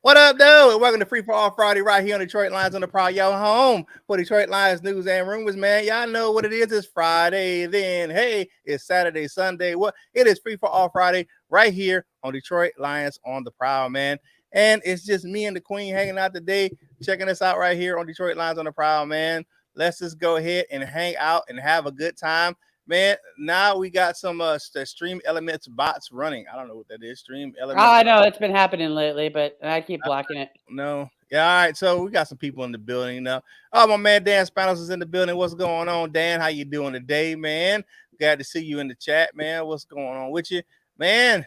What up, though? Welcome to Free for All Friday right here on Detroit Lions on the Proud, your home for Detroit Lions news and rumors, man. Y'all know what it is. It's Friday. Then, hey, it's Saturday, Sunday. What? It is Free for All Friday right here on Detroit Lions on the Proud, man. And it's just me and the Queen hanging out today, checking us out right here on Detroit Lions on the Proud, man. Let's just go ahead and hang out and have a good time. Man, now we got some Stream Elements bots running. I don't know what that is. Stream Elements. I know it's been happening lately, but I keep blocking it. No. Yeah, all right. So we got some people in the building now. Oh, my man Dan Spanos is in the building. What's going on, Dan? How you doing today, man? Glad to see you in the chat, man. What's going on with you, man?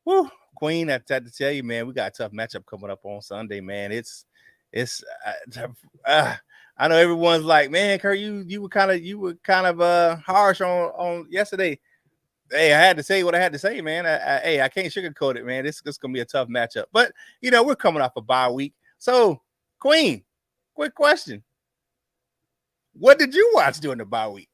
Woo, Queen. I had to tell you, man. We got a tough matchup coming up on Sunday, man. It's. I know everyone's like, man, Curt, you were kind of harsh on yesterday. Hey, I had to say what I had to say, man. I can't sugarcoat it, man. This is gonna be a tough matchup, but we're coming off a bye week. So, Queen, quick question: what did you watch during the bye week?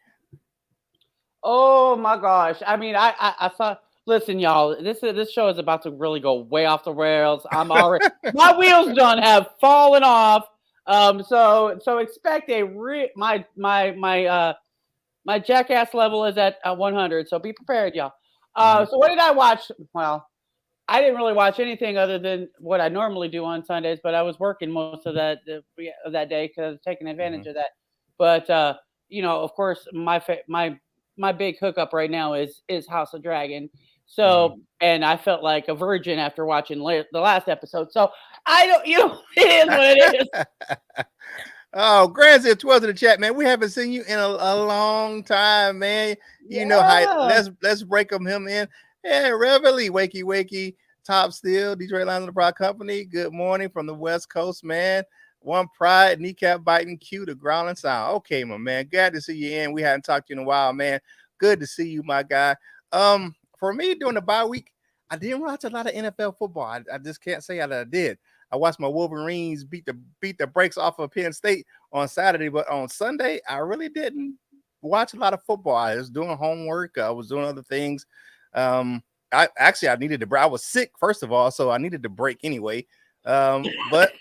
Oh my gosh! I mean, I thought. Listen, y'all, this show is about to really go way off the rails. I'm already my wheels done have fallen off. So expect my jackass level is at 100. So be prepared, y'all. So what did I watch? Well, I didn't really watch anything other than what I normally do on Sundays, but I was working most of that day because taking advantage of that. But of course, my big hookup right now is House of Dragon. So and I felt like a virgin after watching the last episode. So I don't, it is what it is. Oh, Grant said 12 in the chat, man. We haven't seen you in a long time, man. You know how let's break him in. Yeah, Reveille, wakey, Top Steele, Detroit Lions on the Proud Company. Good morning from the West Coast, man. One Pride, kneecap biting, cue the growling sound. Okay, my man. Glad to see you in. We hadn't talked to you in a while, man. Good to see you, my guy. For me, during the bye week, I didn't watch a lot of NFL football. I just can't say that I did. I watched my Wolverines beat the brakes off of Penn State on Saturday, but on Sunday, I really didn't watch a lot of football. I was doing homework. I was doing other things. I needed to break. I was sick, first of all, so I needed to break anyway. But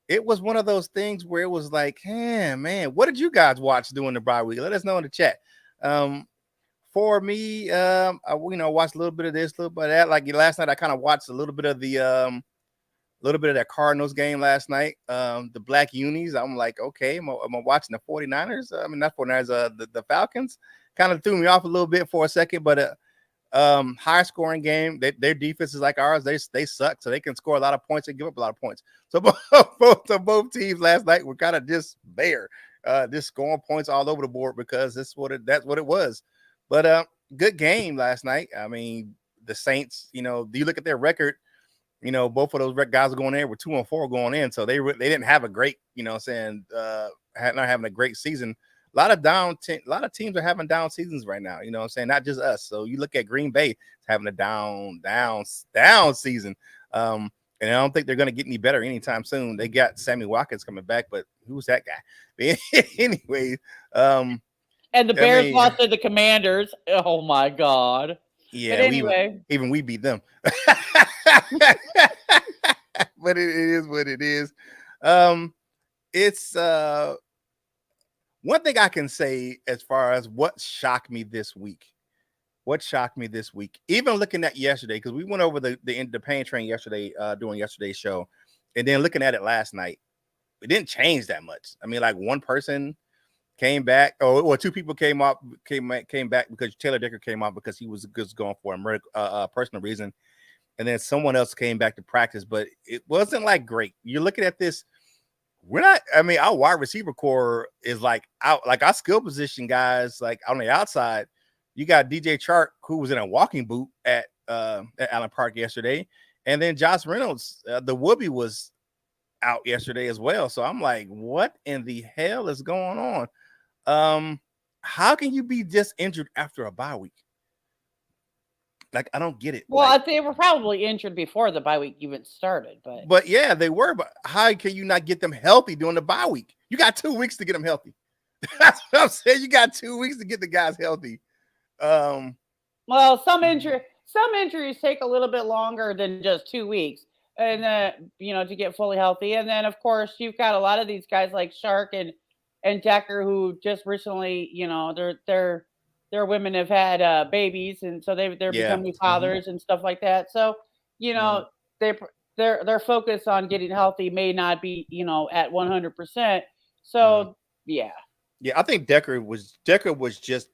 it was one of those things where it was like, hey, man, what did you guys watch during the bye week? Let us know in the chat. For me, I watched a little bit of this, a little bit of that. Like last night, I kind of watched a little bit of that Cardinals game last night. The Black Unis. I'm like, okay, am I watching the 49ers? I mean, not 49ers, the Falcons. Kind of threw me off a little bit for a second, but high scoring game. Their defense is like ours. They suck, so they can score a lot of points and give up a lot of points. So both teams last night were kind of just there, just scoring points all over the board because that's what it was. But good game last night. I mean, the Saints, do you look at their record? Both of those guys are going there with 2-4 going in. So they didn't have a great, not having a great season. A lot of teams are having down seasons right now, not just us. So you look at Green Bay having a down season. And I don't think they're going to get any better anytime soon. They got Sammy Watkins coming back, but who's that guy? Anyways, and the Bears lost to the Commanders. Oh my God. Yeah, but anyway, we beat them. But it is what it is. It's one thing I can say as far as what shocked me this week. Even looking at yesterday, because we went over the pain train yesterday during yesterday's show, and then looking at it last night, it didn't change that much. I mean, like one person came back, or two people came back because Taylor Decker came off because he was just going for a personal reason, and then someone else came back to practice, but it wasn't like great. You're looking at this. Our wide receiver core is like out, like our skill position guys, like on the outside. You got DJ Chark, who was in a walking boot at Allen Park yesterday, and then Josh Reynolds, the Whoopie, was out yesterday as well. So I'm like, what in the hell is going on? How can you be just injured after a bye week? Like, I don't get it. Well, they were probably injured before the bye week even started, but yeah, they were. But how can you not get them healthy during the bye week? You got 2 weeks to get them healthy. That's what I'm saying. You got 2 weeks to get the guys healthy. Well, some injuries take a little bit longer than just 2 weeks. and to get fully healthy. And then of course you've got a lot of these guys like Shark and Decker who just recently, their women have had babies, and so they're becoming fathers and stuff like that. So they their focus on getting healthy may not be at 100%. So yeah. I think Decker was just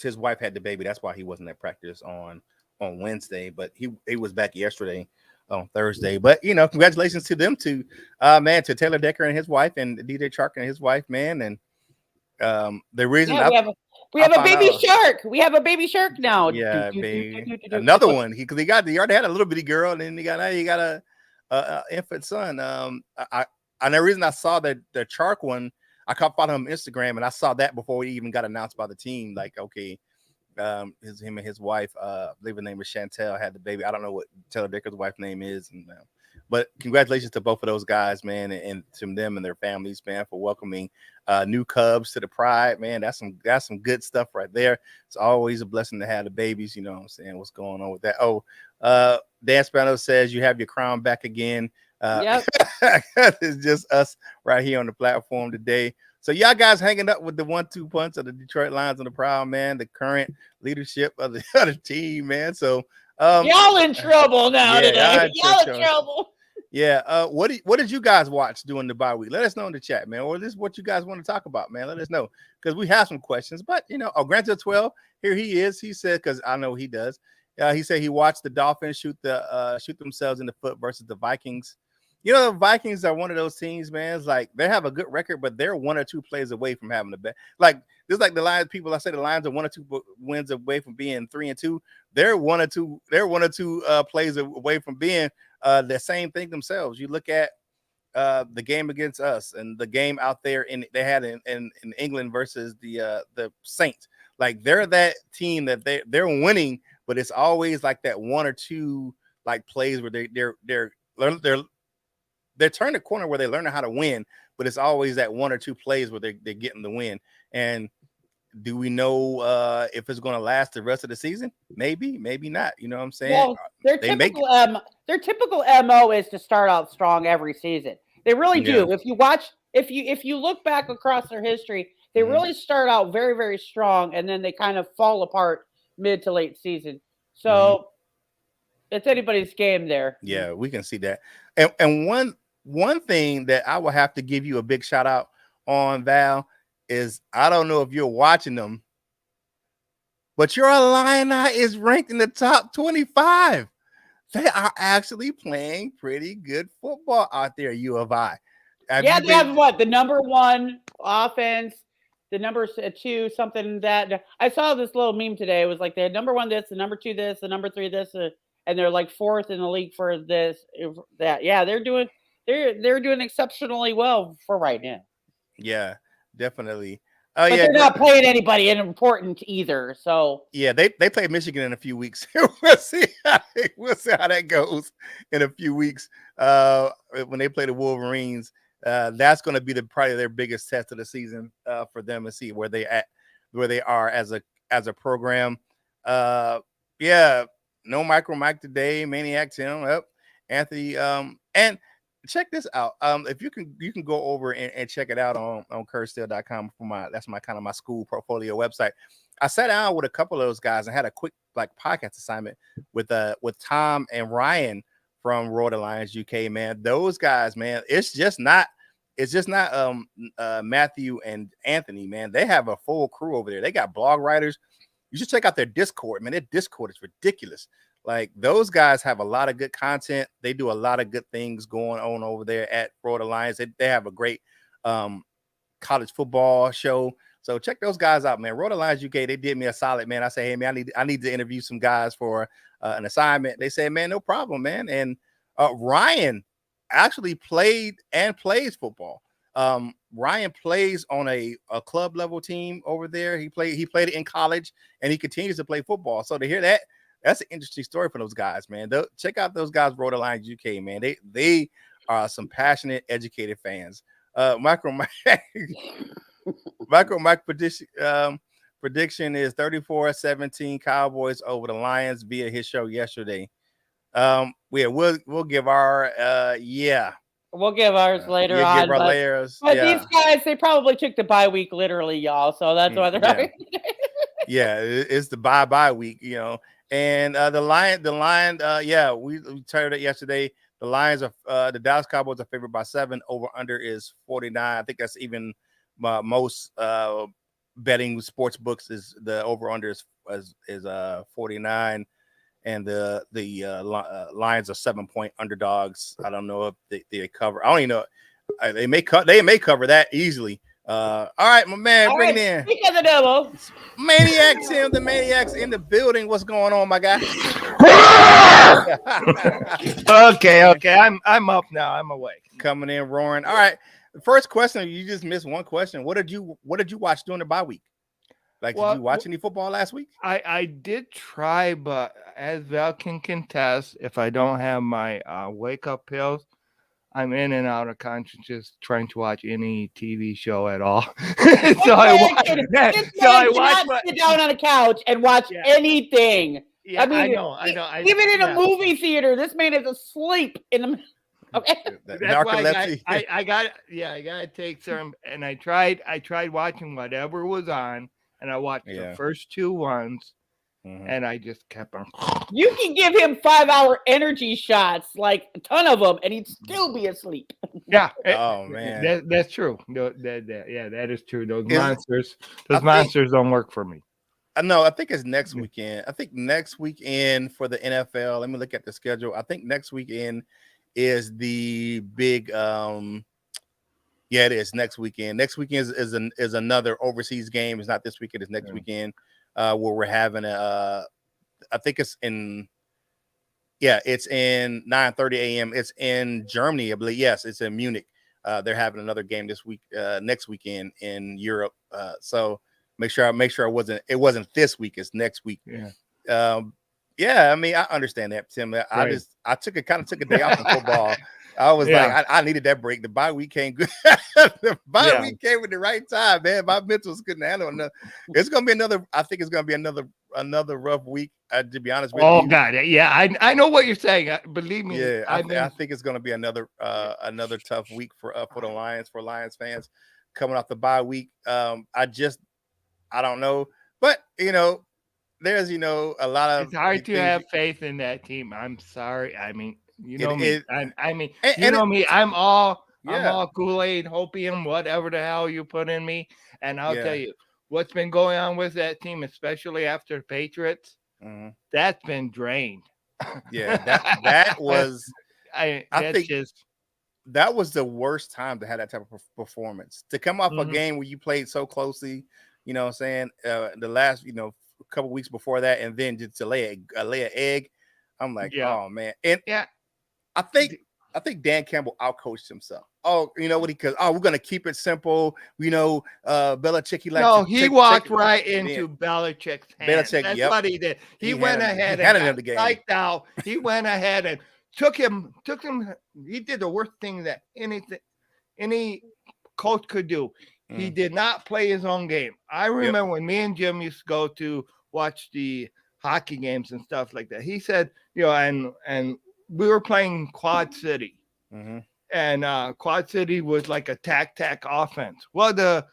his wife had the baby. That's why he wasn't at practice on Wednesday, but he was back yesterday on Thursday. But congratulations to them two, man, to Taylor Decker and his wife, and DJ Chark and his wife, man. And the reason we have a baby shark. We have a baby shark now. Yeah, baby. Another one. He already had a little bitty girl, and then he got a infant son. And the reason I saw the Chark one, I caught him on Instagram, and I saw that before he even got announced by the team. Like, okay, him and his wife, I believe her name was Chantel, had the baby. I don't know what Taylor Decker's wife's name is, but congratulations to both of those guys, man, and to them and their families, man, for welcoming new Cubs to the Pride, man. That's some good stuff right there. It's always a blessing to have the babies. You know what I'm saying? What's going on with that? Oh, Dan Spano says you have your crown back again. Yep. It's just us right here on the platform today. So y'all guys hanging up with the 1-2 punch of the Detroit Lions on the Proud, man, the current leadership of the other team, man. So y'all in trouble now today. Y'all in trouble. Yeah. What did you guys watch during the bye week? Let us know in the chat, man. Or this is what you guys want to talk about, man. Let us know, because we have some questions. But Granted 12, here he is. He said, because I know he does. He said he watched the Dolphins shoot themselves in the foot versus the Vikings. The Vikings are one of those teams, man. It's like they have a good record, but they're 1 or 2 plays away from having a bet. Like this, like the Lions people. I say the Lions are 1 or 2 wins away from being 3-2. They're 1 or 2. They're 1 or 2 plays away from being the same thing themselves. You look at the game against us and the game out there they had in England versus the Saints. Like they're that team that they're winning, but it's always like that 1 or 2 like plays where they're turning the corner where they're learning how to win, but it's always that 1 or 2 plays where they're getting the win. And do we know if it's going to last the rest of the season? Maybe, maybe not. You know what I'm saying? Well, their typical MO is to start out strong every season. They really do. If you look back across their history, they really start out very, very strong, and then they kind of fall apart mid to late season. So it's anybody's game there. Yeah, we can see that. And one thing that I will have to give you a big shout out on, Val, is I don't know if you're watching them, but your Illini is ranked in the top 25. They are actually playing pretty good football out there, U of I. They have what? The number 1 offense, the number 2, something that I saw this little meme today. It was like they had number 1 this, the number 2 this, the number 3 this, and they're like 4th in the league for this, that. Yeah, they're doing exceptionally well for right now. Yeah, definitly. But they're not playing anybody important either. So yeah, they play Michigan in a few weeks. We'll see how that goes in a few weeks. When they play the Wolverines, that's going to be probably their biggest test of the season for them to see where they are as a program. No Mike today. Maniac Tim, Anthony, and check this out. If you can go over and check it out on CurtSteele.com that's my kind of my school portfolio website. I sat down with a couple of those guys and had a quick podcast assignment with Tom and Ryan from Road Alliance UK. Man, those guys, man, it's just not Matthew and Anthony, man. They have a full crew over there. They got blog writers. You should check out their Discord, man. Their Discord is ridiculous. Like those guys have a lot of good content. They do a lot of good things going on over there at Road Alliance. They have a great college football show. So check those guys out, man. Road Alliance UK, they did me a solid, man. I say, hey, man, I need to interview some guys for an assignment. They said, man, no problem, man. And Ryan actually played and plays football. Ryan plays on a club level team over there. He played it in college, and he continues to play football. So to hear that, that's an interesting story for those guys, man. Check out those guys, Road Alliance UK, man. They are some passionate, educated fans. Micro Mike prediction is 34-17 Cowboys over the Lions via his show yesterday. We'll give our We'll give ours later you'll on. give our layers. But these guys, they probably took the bye week literally, y'all. So that's why they're it's the bye week, And the Lion, we told it yesterday. The Lions are the Dallas Cowboys are favored by 7. Over under is 49. I think that's even most betting sports books is the over under is 49, and the Lions are 7-point underdogs. I don't know if they cover. I don't even know. They may cover that easily. All right, my man, bring it in. Speak of the devil. Maniac Tim, the Maniac's in the building. What's going on, my guy? Okay. I'm up now. I'm awake. Coming in roaring. All right. The first question, you just missed one question. What did you watch during the bye week? Did you watch any football last week? I did try, but as Val can contest, if I don't have my wake up pills, I'm in and out of consciousness trying to watch any TV show at all. I watch. Sit down on a couch and watch anything. Yeah, I know. Even in a movie theater, this man is asleep in the. Okay. That's why I got to take some. And I tried watching whatever was on, and I watched the first 2 ones. And I just kept on. You can give him 5-hour energy shots, like a ton of them, and he'd still be asleep. Yeah. Oh man, that's true. That is true. Those monsters don't work for me. No, I think it's next weekend. I think next weekend for the NFL. Let me look at the schedule. I think next weekend is the big. It is next weekend. Next weekend is another overseas game. It's not this weekend. It's next weekend. Where we're having I think it's in 9:30 a.m. It's in Germany, I believe. Yes, it's in Munich. They're having another game this week, next weekend in Europe. So make sure it wasn't this week, it's next week. I mean, I understand that, Tim. I took a day off from football. I was like, I needed that break. The bye week came good. The bye week came at the right time, man. My mentals couldn't handle enough. It's gonna be another. I think it's gonna be another rough week. To be honest with you. Oh God, yeah. I know what you're saying. Believe me. Yeah, I think it's gonna be another tough week for the Lions, for Lions fans coming off the bye week. I don't know, but there's a lot of. It's hard to have faith in that team. I'm sorry. I mean. You know me. You know me. I'm all Kool-Aid, hopium, whatever the hell you put in me. And I'll tell you, what's been going on with that team, especially after the Patriots, that's been drained. Yeah, that was. I think that was the worst time to have that type of performance. To come off a game where you played so closely, you know what I'm saying, the last couple weeks before that, and then just to lay an egg. I'm like, oh man, and I think Dan Campbell outcoached himself. Oh, you know what? we're gonna keep it simple. Belichick. He walked right into Belichick's hands. That's what he did. He went ahead and got psyched out. He went ahead and took him. He did the worst thing that any coach could do. He did not play his own game. I remember when me and Jim used to go to watch the hockey games and stuff like that. He said, and we were playing Quad City, and Quad City was like a tac offense. Well,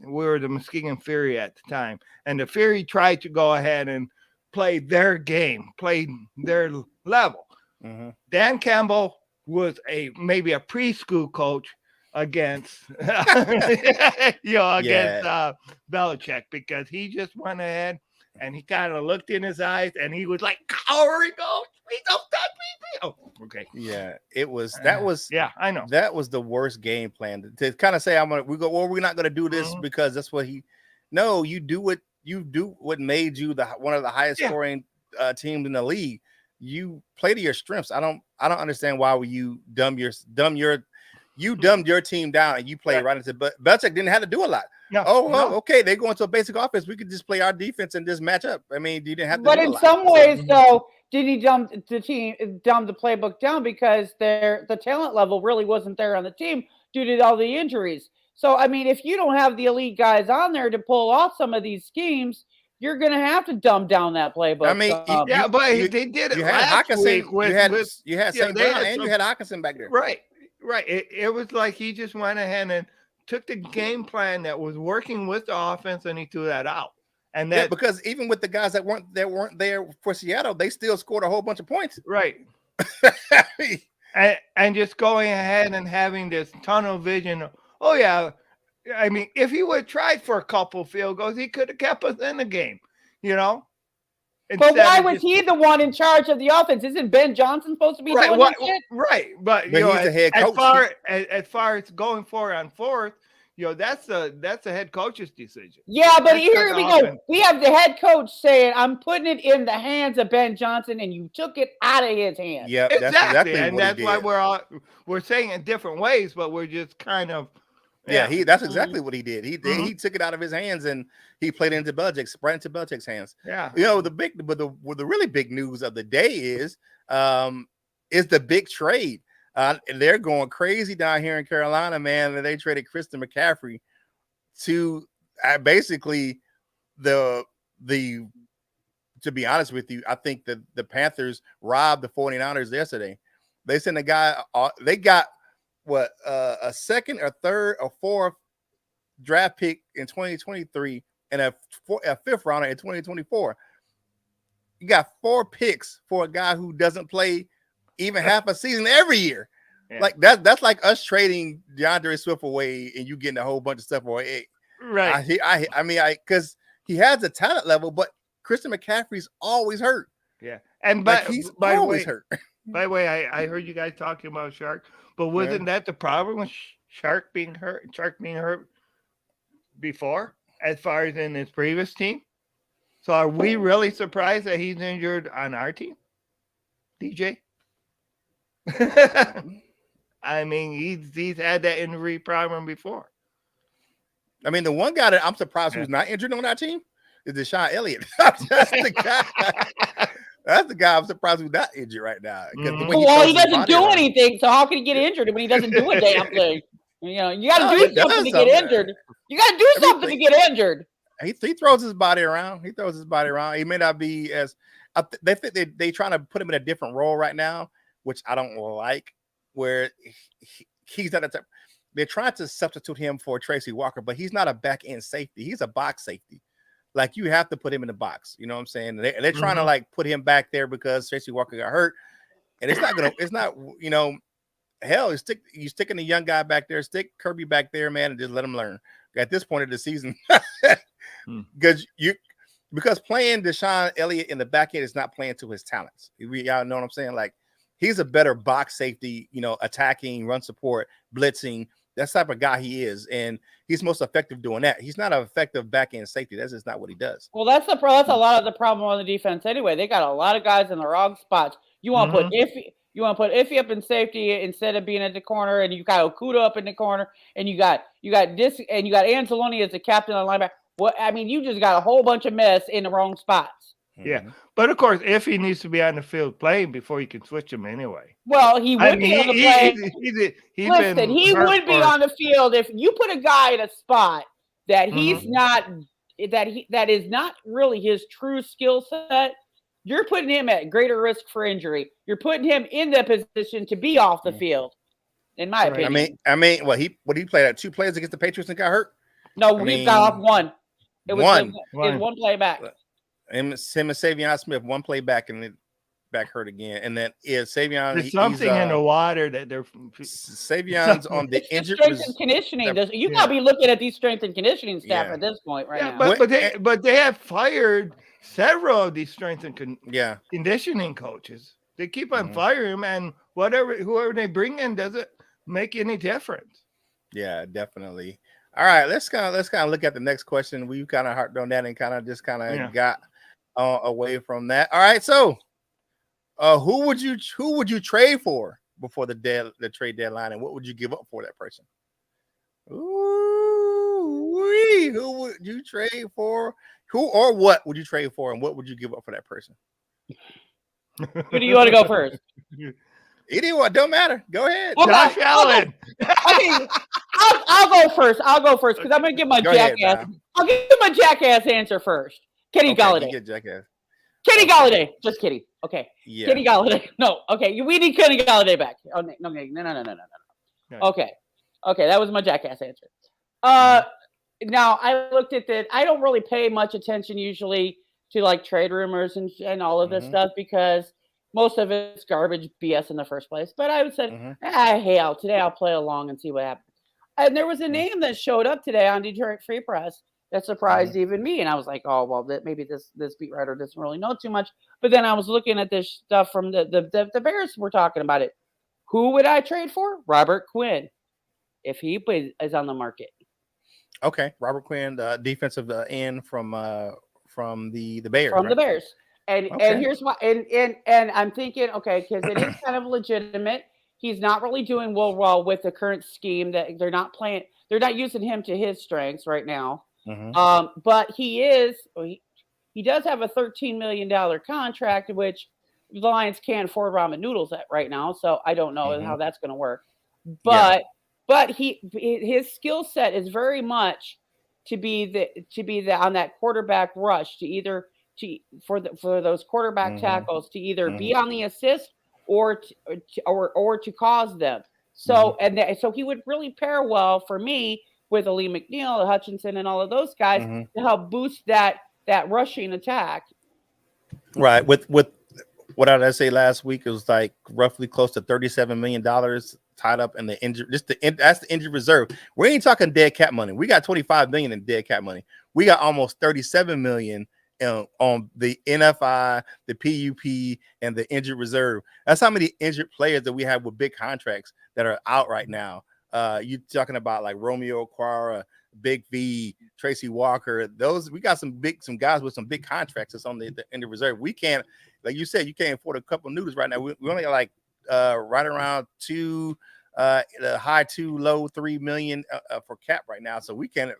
we were the Muskegon Fury at the time, and the Fury tried to go ahead and play their game, play their level. Dan Campbell was maybe a preschool coach against Belichick, because he just went ahead and he kind of looked in his eyes and he was like cowering. Oh, please don't touch me. Oh, okay. Yeah, it was. That was. I know. That was the worst game plan to kind of say we're not gonna do this because that's what he. No, you do what made you one of the highest scoring teams in the league. You play to your strengths. I don't understand why you dumbed your team down and you play right into. But Belichick didn't have to do a lot. No. Okay. They go into a basic offense. We could just play our defense and just match up. I mean, you didn't have to. But in some ways, though, did he dumb the playbook down because the talent level really wasn't there on the team due to all the injuries? So I mean, if you don't have the elite guys on there to pull off some of these schemes, you're going to have to dumb down that playbook. I mean, but they did it last week. You had St. Brown and you had Hockenson back there. Right. It was like he just went ahead and took the game plan that was working with the offense and he threw that out. And that because even with the guys that weren't there for Seattle, they still scored a whole bunch of points. Right. and just going ahead and having this tunnel vision. Oh yeah. I mean, if he would have tried for a couple field goals, he could have kept us in the game, But why was he the one in charge of the offense? Isn't Ben Johnson supposed to be doing that shit? Right, but he's the head coach. As far as going 4-on-4, that's a head coach's decision. Yeah, but here we go. We have the head coach saying, "I'm putting it in the hands of Ben Johnson," and you took it out of his hands. Yeah, exactly, and that's why we're saying it different ways, but we're just kind of. Yeah, that's exactly what he did. He took it out of his hands and he played into Belichick's hands. Yeah, the really big news of the day is the big trade. They're going crazy down here in Carolina, man. And they traded Christian McCaffrey to basically to be honest with you, I think that the Panthers robbed the 49ers yesterday. They sent a guy. They got a second or third or fourth draft pick in 2023 and a fifth rounder in 2024. You got 4 picks for a guy who doesn't play even half a season every year. Yeah. Like that's like us trading DeAndre Swift away and you getting a whole bunch of stuff away. Right. I mean, because he has the talent level, but Christian McCaffrey's always hurt. Yeah. And he's always hurt. By the way, I heard you guys talking about Shark, but wasn't that the problem with Shark being hurt before, as far as in his previous team? So are we really surprised that he's injured on our team, DJ? I mean, he's had that injury problem before. I mean, the one guy that I'm surprised who's not injured on our team is Deshaun Elliott. That's the guy. That's the guy I'm surprised who's not injured right now. Well, he doesn't do anything, so how can he get injured when he doesn't do a damn thing? You got to do something to get injured. You got to do something to get injured. He throws his body around. He may not be as they think they trying to put him in a different role right now, which I don't like. Where he's not a type. They're trying to substitute him for Tracy Walker, but he's not a back end safety. He's a box safety. Like you have to put him in the box. You know what I'm saying? They're trying to like put him back there because Tracy Walker got hurt, and it's not hell. You sticking the young guy back there, stick Kirby back there, man, and just let him learn. At this point of the season, because playing Deshaun Elliott in the back end is not playing to his talents. Y'all know what I'm saying? Like he's a better box safety, attacking, run support, blitzing. That's the type of guy he is, and he's most effective doing that. He's not an effective back end safety. That's just not what he does. Well, that's a lot of the problem on the defense anyway. They got a lot of guys in the wrong spots. You want to put Iffy up in safety instead of being at the corner, and you got Okuda up in the corner, and you got Anzalone as the captain on linebacker. Well, I mean, you just got a whole bunch of mess in the wrong spots. Yeah, but of course, Iffy needs to be on the field playing before you can switch him anyway. Well, he would be on the play. He would be on the field if you put a guy in a spot that he's not that is not really his true skill set. You're putting him at greater risk for injury. You're putting him in the position to be off the field, in my opinion. I mean, he played at 2 plays against the Patriots and got hurt? No, he got off 1. It was one play back. Him and Savion Smith, 1 play back and then back hurt again. And then Savion, there's something in the water that they're Savion's on the injured strength and conditioning. You gotta be looking at these strength and conditioning staff at this point now. But they have fired several of these strength and conditioning coaches. They keep on firing them, and whoever they bring in doesn't make any difference. Yeah, definitely. All right, let's kind of look at the next question. We kind of harped on that and kind of got away from that. All right, so who would you trade for before the trade deadline, and what would you give up for that person? Ooh, who would you trade for? Who or what would you trade for, and what would you give up for that person? Who do you want to go first? Anyone, don't matter. Go ahead. Josh Allen. I'll go first. Because I'm going to give my jackass. I'll give my jackass answer first. Kenny Galladay. Kenny Galladay. Just kidding. Okay. Yeah. Kenny Galladay. No. Okay. We need Kenny Galladay back. Oh, no. Okay. Okay. That was my jackass answer. Now I looked at that. I don't really pay much attention usually to like trade rumors and all of this stuff because most of it's garbage BS in the first place. But I would say, hey, today I'll play along and see what happens. And there was a name that showed up today on Detroit Free Press that surprised even me. And I was like, oh, well, maybe this beat writer doesn't really know too much. But then I was looking at this stuff from the Bears were talking about it. Who would I trade for? Robert Quinn, if he is on the market. Okay, Robert Quinn, the defensive end from the Bears. From the Bears. And here's why. And I'm thinking, okay, because it is kind of legitimate. He's not really doing well with the current scheme that they're not playing. They're not using him to his strengths right now. But he does have a $13 million contract, which the Lions can't afford ramen noodles at right now. So I don't know how that's going to work. But his skill set is very much to be the on that quarterback rush for those quarterback tackles to either be on the assist or to cause them. So so he would really pair well for me with Ali McNeil, Hutchinson, and all of those guys to help boost that rushing attack. Right. With what did I say last week? It was like roughly close to $37 million tied up in the injury. That's the injury reserve. We ain't talking dead cap money. We got $25 million in dead cap money. We got almost $37 million on the NFI, the PUP, and the injured reserve. That's how many injured players that we have with big contracts that are out right now. You're talking about like Romeo Okwara, Big V, Tracy Walker. We got some guys with some big contracts that's on the injured reserve. We can't, like you said, you can't afford a couple noodles right now. We only got like right around the high 2, low 3 million for cap right now. So we can't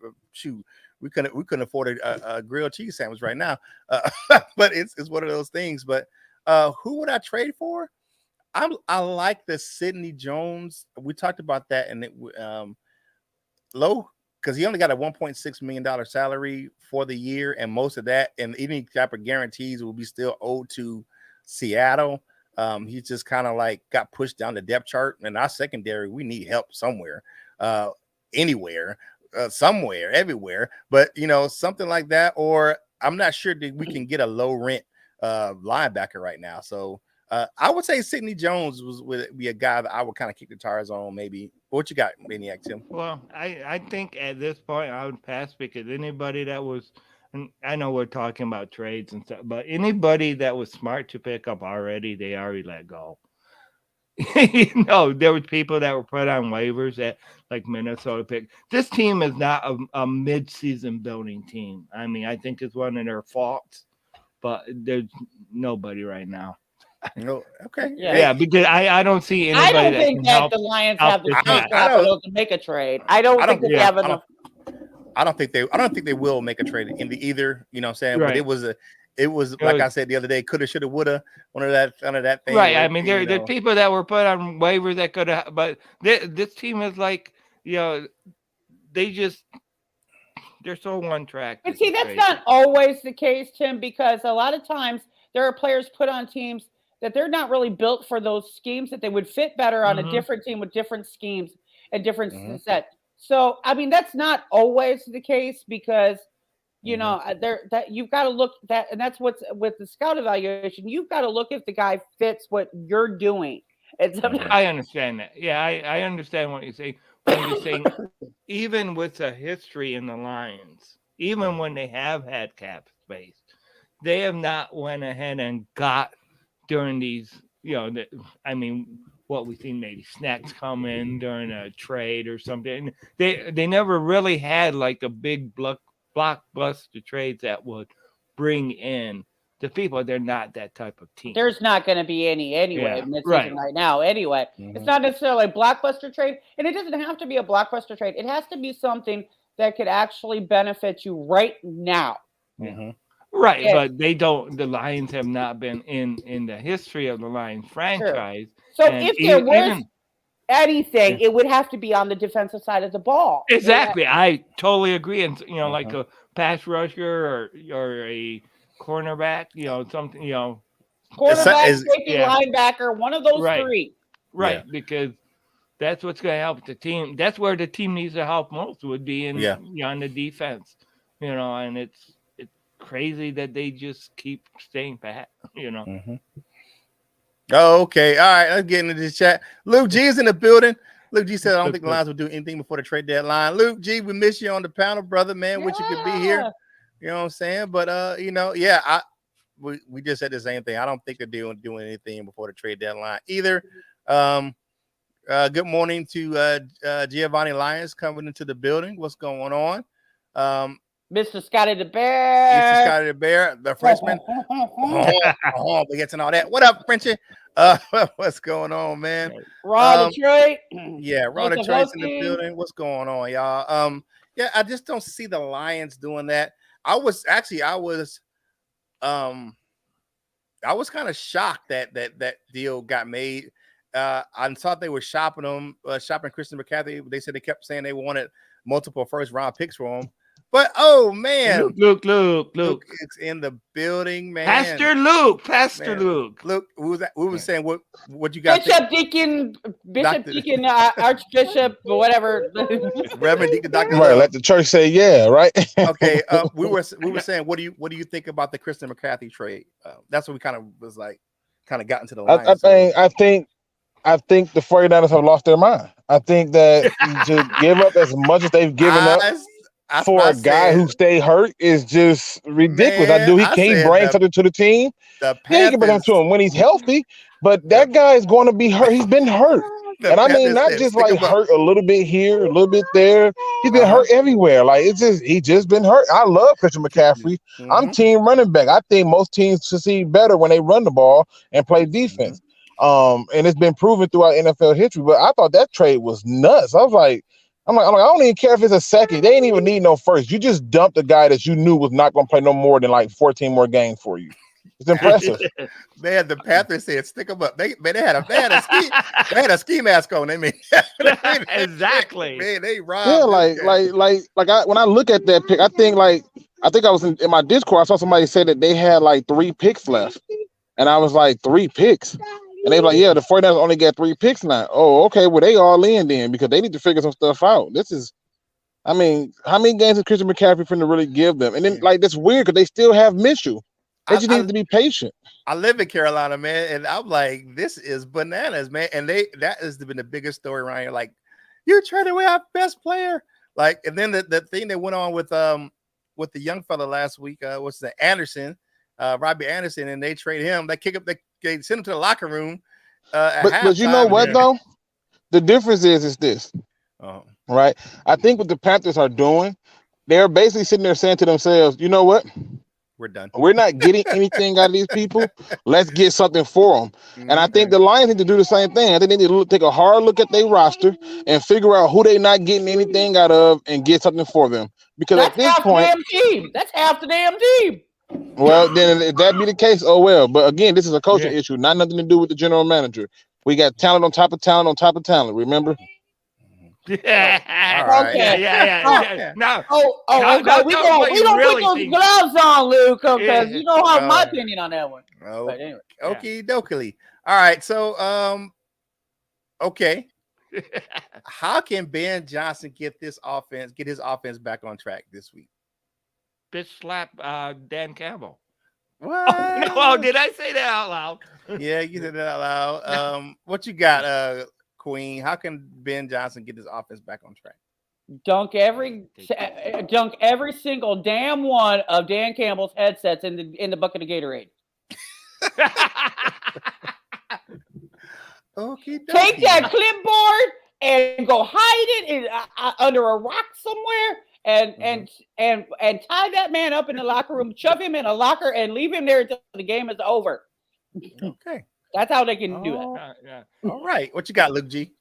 we couldn't afford a grilled cheese sandwich right now. But it's one of those things. But who would I trade for? I like the Sidney Jones. We talked about that, and it low because he only got a $1.6 million salary for the year, and most of that and any type of guarantees will be still owed to Seattle. He just kind of like got pushed down the depth chart, and our secondary, we need help somewhere, anywhere, somewhere, everywhere. But something like that, or I'm not sure that we can get a low rent linebacker right now. So I would say Sidney Jones would be a guy that I would kind of kick the tires on, maybe. What you got, Maniac Tim? Well, I think at this point I would pass because anybody that was, and I know we're talking about trades and stuff, but anybody that was smart to pick up already, they already let go. There was people that were put on waivers that like Minnesota picked. This team is not a mid-season building team. I mean, I think it's one of their faults, but there's nobody right now. No, okay. Yeah, because I don't see anybody. I don't think that the Lions have the capital to make a trade. I don't think they have enough. I don't think they will make a trade in the either. You know what I'm saying? Right. But it was like I said the other day, coulda, shoulda, woulda, one of that thing. Right. I mean, there's people that were put on waivers that could have, but this team is like, they're so one track. But see, that's not always the case, Tim, because a lot of times there are players put on teams that they're not really built for those schemes, that they would fit better on a different team with different schemes and different sets. So, I mean, that's not always the case because, that you've got to look that, and that's what's with the scout evaluation. You've got to look if the guy fits what you're doing. I understand that. Yeah, I understand what you're saying. When you're saying, even with a history in the Lions, even when they have had cap space, they have not went ahead and got during these, what we think maybe snacks come in during a trade or something. They never really had like a big blockbuster trades that would bring in the people. They're not that type of team. There's not going to be any anyway in this season right now. Anyway, it's not necessarily a blockbuster trade, and it doesn't have to be a blockbuster trade. It has to be something that could actually benefit you right now. Right, but they don't. The Lions have not been in the history of the Lions franchise. Sure. So if there was anything, it would have to be on the defensive side of the ball. Exactly, I totally agree. And like pass rusher or a cornerback, something, Quarterback, safety, linebacker, one of those three. Right, because that's what's going to help the team. That's where the team needs to help most would be on the defense, and it's crazy that they just keep staying pat, Mm-hmm. Oh, okay. All right, let's get into this chat. Luke G is in the building. Luke G said, I don't think the Lions will do anything before the trade deadline. Luke G, we miss you on the panel, brother, man. Wish you could be here. You know what I'm saying? But, we just said the same thing. I don't think they're doing anything before the trade deadline either. Good morning to Giovanni Lyons coming into the building. What's going on? Mr. Scotty the Bear. The freshman. We get to all that. What up, Frenchie? What's going on, man? Raw Detroit. Yeah, Raw Detroit's in the building. What's going on, y'all? I just don't see the Lions doing that. I was kind of shocked that deal got made. I thought they were shopping Christian McCaffrey. They said they kept saying they wanted multiple first round picks for him. But oh man, Luke is in the building, man. Pastor Luke. Luke, we was saying what you got? Bishop Deacon, Archbishop, whatever. Reverend Deacon, Doctor. Right, let the church say yeah, right? Okay. We were saying, what do you think about the Christian McCaffrey trade? That's what we kind of got into the line. I think the 49ers have lost their mind. I think that to give up as much as they've given up for a guy who stayed hurt is just ridiculous. Man, I do. He can't bring something to the team. He can bring something to him when he's healthy, but that guy is going to be hurt. He's been hurt. And I mean, not just like hurt a little bit here, a little bit there. He's been hurt everywhere. Like he just been hurt. I love Christian McCaffrey. Mm-hmm. I'm team running back. I think most teams succeed better when they run the ball and play defense. And it's been proven throughout NFL history. But I thought that trade was nuts. I'm like, I don't even care if it's a second. They ain't even need no first. You just dumped a guy that you knew was not going to play no more than like 14 more games for you. It's impressive. Man, the Panthers said stick them up. They had a ski mask on. Exactly. Man, they robbed. Yeah, when I look at that pick, I think I was in my Discord. I saw somebody say that they had like 3 picks left, and I was like 3 picks. And they were like, yeah, the 49ers only got 3 picks now. Oh, okay. Well, they all in then because they need to figure some stuff out. How many games is Christian McCaffrey finna really give them? And then, that's weird because they still have Minshew. They just need to be patient. I live in Carolina, man, and I'm like, this is bananas, man. And that has been the biggest story around here. Like, you're trading away our best player. Like, and then the thing that went on with the young fella last week, what's that? Anderson. Robbie Anderson, and they trade him. They send him to the locker room. But you know what though? The difference is this, right? I think what the Panthers are doing, they're basically sitting there saying to themselves, you know what? We're done. We're not getting anything out of these people. Let's get something for them. And I think the Lions need to do the same thing. I think they need to take a hard look at their roster and figure out who they're not getting anything out of and get something for them. Because at this point, that's half the damn team. Well, then if that be the case, oh well. But again, this is a coaching issue, not nothing to do with the general manager. We got talent on top of talent on top of talent. Remember? Yeah. Right. Okay. Yeah. No. We don't put those gloves on, Luke, because you know how my opinion on that one. Oh, but anyway. Okie dokie. All right. So, okay. How can Ben Johnson get his offense back on track this week? Bitch slap Dan Campbell. What? Oh, did I say that out loud? Yeah, you said that out loud. What you got, Queen? How can Ben Johnson get his offense back on track? Dunk every single damn one of Dan Campbell's headsets in the bucket of Gatorade. Okay. Take that clipboard and go hide it under a rock somewhere. And tie that man up in the locker room, shove him in a locker, and leave him there until the game is over. Okay, that's how they can do it. Yeah. All right, what you got, Luke G?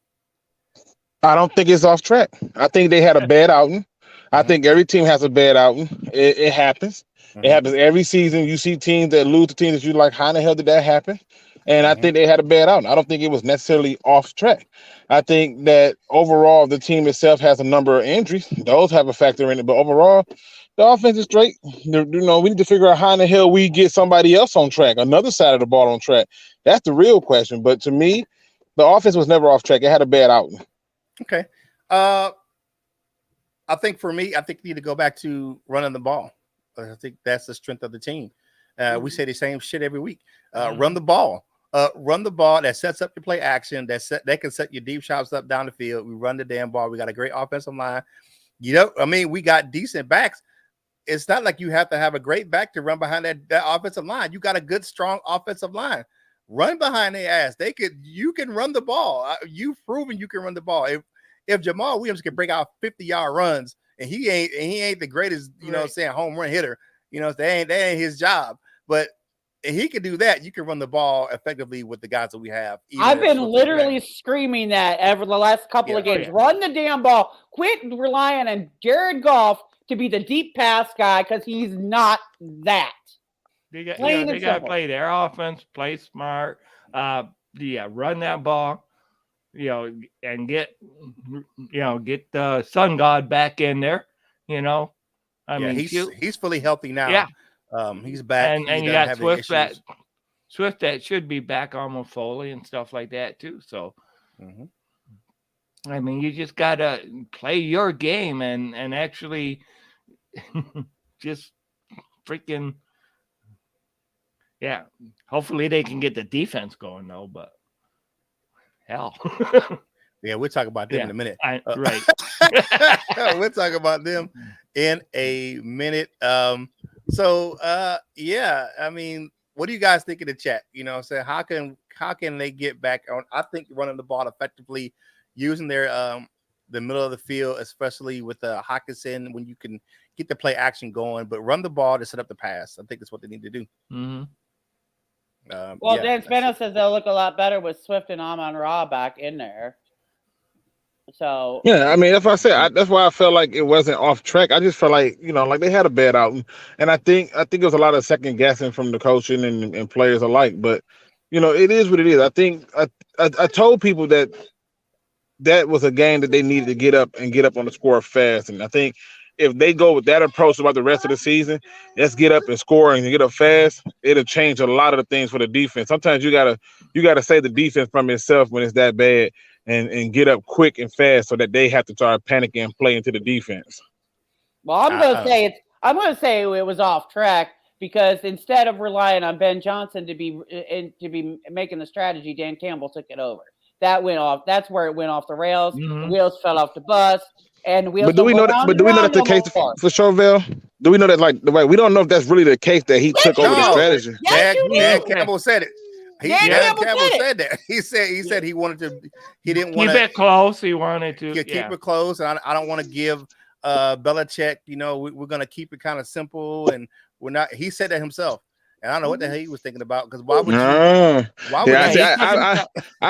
I don't think it's off track. I think they had a bad outing. I think every team has a bad outing. It happens. It happens every season. You see teams that lose to teams that you like. How in the hell did that happen? And I think they had a bad outing. I don't think it was necessarily off track. I think that overall the team itself has a number of injuries. Those have a factor in it. But overall, The offense is straight. We need to figure out how in the hell we get somebody else on track, another side of the ball on track. That's the real question. But to me, the offense was never off track. It had a bad outing. Okay. I think for me, I think we need to go back to running the ball. I think that's the strength of the team. We say the same shit every week. Run the ball. Run the ball. That sets up your play action. That can set your deep shots up down the field. We run the damn ball. We got a great offensive line. We got decent backs. It's not like you have to have a great back to run behind that offensive line. You got a good, strong offensive line. Run behind their ass. You can run the ball. You've proven you can run the ball. If Jamal Williams can break out 50-yard runs and he ain't the greatest, home run hitter, that ain't his job. But if he can do that, you can run the ball effectively with the guys that we have. I've been literally screaming that over the last couple of games. Run the damn ball. Quit relying on Jared Goff to be the deep pass guy because he's not that. They got to play their offense, play smart, run that ball, and get the sun god back in there. He's fully healthy now. Yeah, he's back, and you got Swift back. Swift that should be back on with Foley and stuff like that too. So, you just gotta play your game and actually just freaking. Yeah, hopefully they can get the defense going though, but hell. Yeah, we'll talk about them in a minute. Right. We'll talk about them in a minute. What do you guys think in the chat? How can they get back on? I think running the ball effectively, using their the middle of the field, especially with Hawkinson, when you can get the play action going, but run the ball to set up the pass. I think that's what they need to do. Mm-hmm. Dan Spano says they'll look a lot better with Swift and Amon-Ra back in there. So that's what I said. That's why I felt like it wasn't off track. I just felt like they had a bad outing, and I think it was a lot of second guessing from the coaching and players alike. But it is what it is. I think I told people that was a game that they needed to get up on the score fast, and I think if they go with that approach about the rest of the season, let's get up and score and get up fast, it'll change a lot of the things for the defense. Sometimes you gotta save the defense from itself when it's that bad and get up quick and fast so that they have to start panicking and play into the defense. Well, I'm gonna say it was off track because instead of relying on Ben Johnson to be making the strategy, Dan Campbell took it over. That went off. That's where it went off the rails. Mm-hmm. The wheels fell off the bus. And but do we know that's the case for Chauvel? Do we know that we don't know if that's really the case that he took over the strategy? Dan Campbell said it. Dan Campbell said that. He said he wanted to. He didn't want to keep it close. He wanted to keep it close. And I don't want to give Belichick. We're going to keep it kind of simple, and we're not. He said that himself. And I don't know what the hell he was thinking about because why would I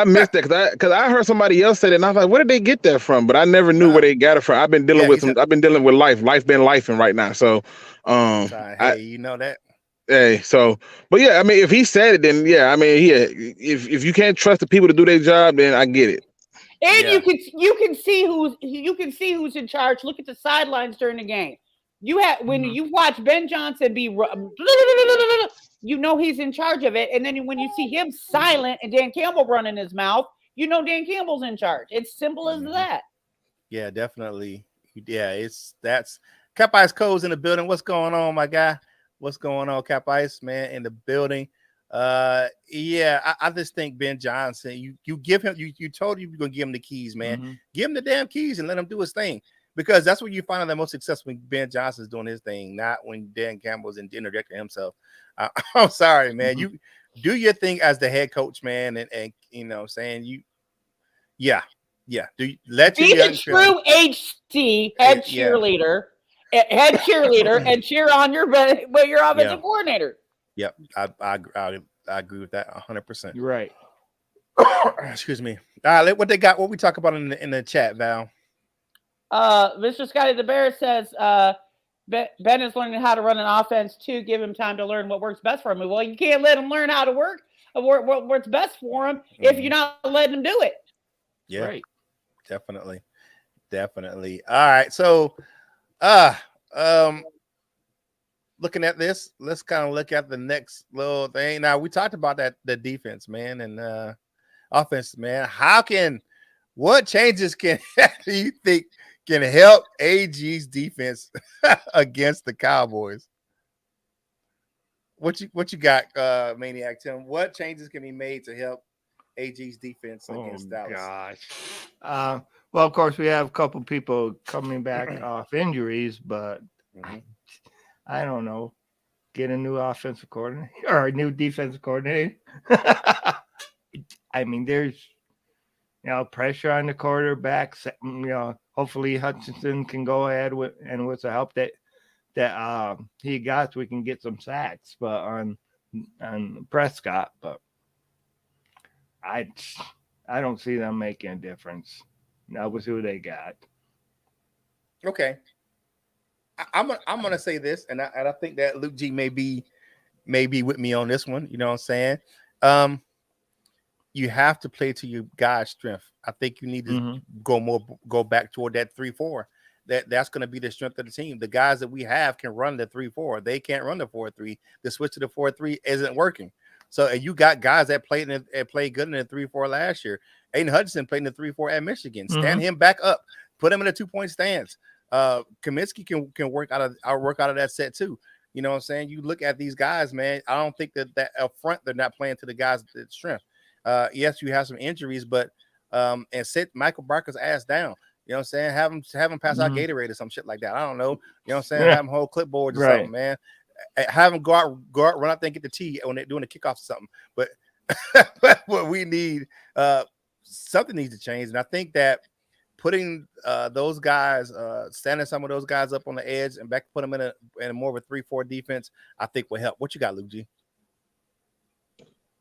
missed that because I heard somebody else say that and I was like, where did they get that from? But I never knew where they got it from. I've been dealing with I've been dealing with life. Life been lifing right now. So you know that. Hey, so but if he said it, then if you can't trust the people to do their job, then I get it. And you can see who's in charge. Look at the sidelines during the game. When you watch Ben Johnson be, he's in charge of it. And then when you see him silent and Dan Campbell running his mouth, Dan Campbell's in charge. It's simple as that. Yeah, definitely. Yeah, that's Cap Ice Cole's in the building. What's going on, my guy? What's going on, Cap Ice, man, in the building? I just think Ben Johnson, you give him, you told him you're going to give him the keys, man. Mm-hmm. Give him the damn keys and let him do his thing. Because that's what you find out the most success when Ben Johnson's doing his thing, not when Dan Campbell's interjecting himself. I'm sorry, man. You do your thing as the head coach, man, and saying you, do let you be the true HC head cheerleader, and cheer on your offensive coordinator. Yep, I agree with that 100%. You're right. Excuse me. All right, what they got? What we talk about in the chat, Val? Mr. Scotty the Bear says Ben is learning how to run an offense too. Give him time to learn what works best for him. Well, you can't let him learn how to work what works best for him if you're not letting him do it. Yeah, right. Definitely. All right, so looking at this, let's kind of look at the next little thing. Now we talked about the defense, man, and offense, man. What changes do you think can help AG's defense against the Cowboys? What you got, Maniac Tim? What changes can be made to help AG's defense against Dallas? Gosh. Well, of course, we have a couple people coming back off injuries, but I don't know. Get a new offensive coordinator or a new defensive coordinator. I mean, there's pressure on the quarterback. Hopefully Hutchinson can go ahead with the help that he got, we can get some sacks, but on Prescott. But I don't see them making a difference. Now with who they got. Okay, I'm gonna say this, and I think that Luke G may be with me on this one. You know what I'm saying? You have to play to your guy's strength. I think you need to go back toward that 3-4. That's going to be the strength of the team. The guys that we have can run the 3-4. They can't run the 4-3. The switch to the 4-3 isn't working. So, and you got guys that played good in the 3-4 last year. Aiden Hudson played in the 3-4 at Michigan. Stand him back up. Put him in a 2-point stance. Kaminsky can work out of that set too. You know what I'm saying? You look at these guys, man. I don't think that up front they're not playing to the guys' strength. Yes, you have some injuries, but and sit Michael Barker's ass down. You know what I'm saying? Have him pass out Gatorade or some shit like that. I don't know. You know what I'm saying? Have him hold clipboard or something, man. Have him go out, run out there and get the tee when they're doing the kickoff or something. But what we need, something needs to change. And I think that putting those guys, standing some of those guys up on the edge and put them in a more of a 3-4 defense, I think will help. What you got, Luke G?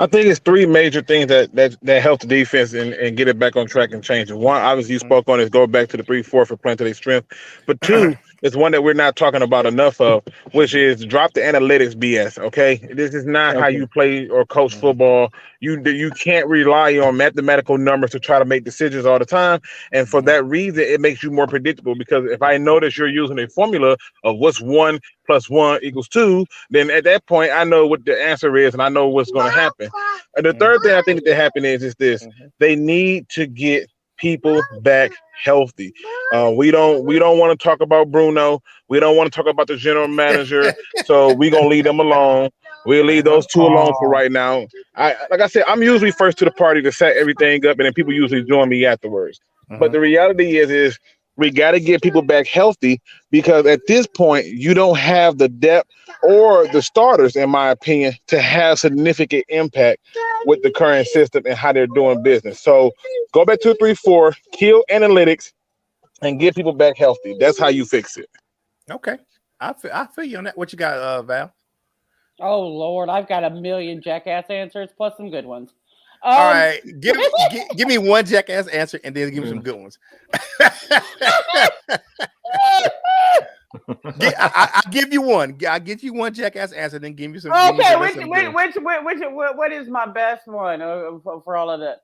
I think it's three major things that help the defense and get it back on track and change it. One, obviously, you spoke on is go back to the 3-4 for playing to their strength. But two, is one that we're not talking about enough of, which is drop the analytics BS. Okay, this is not how you play or coach football. You can't rely on mathematical numbers to try to make decisions all the time. And for that reason, it makes you more predictable. Because if I notice you're using a formula of what's 1 + 1 = 2, then at that point I know what the answer is and I know what's going to happen. And the third thing I think that happen is this: they need to get people back healthy. We don't want to talk about Bruno. We don't want to talk about the general manager. So we're gonna leave them alone. We'll leave those two alone for right now. Like I said, I'm usually first to the party to set everything up, and then people usually join me afterwards. But the reality is we got to get people back healthy, because at this point you don't have the depth or the starters, in my opinion, to have significant impact with the current system and how they're doing business. So go back to 3-4, kill analytics, and get people back healthy. That's how you fix it. Okay, I feel you on that. What you got, Val? Oh Lord, I've got a million jackass answers plus some good ones. All right, give me one jackass answer and then give me some good ones. I'll give you one. I'll get you one jackass answer, then give me some. Okay, what is my best one for all of that?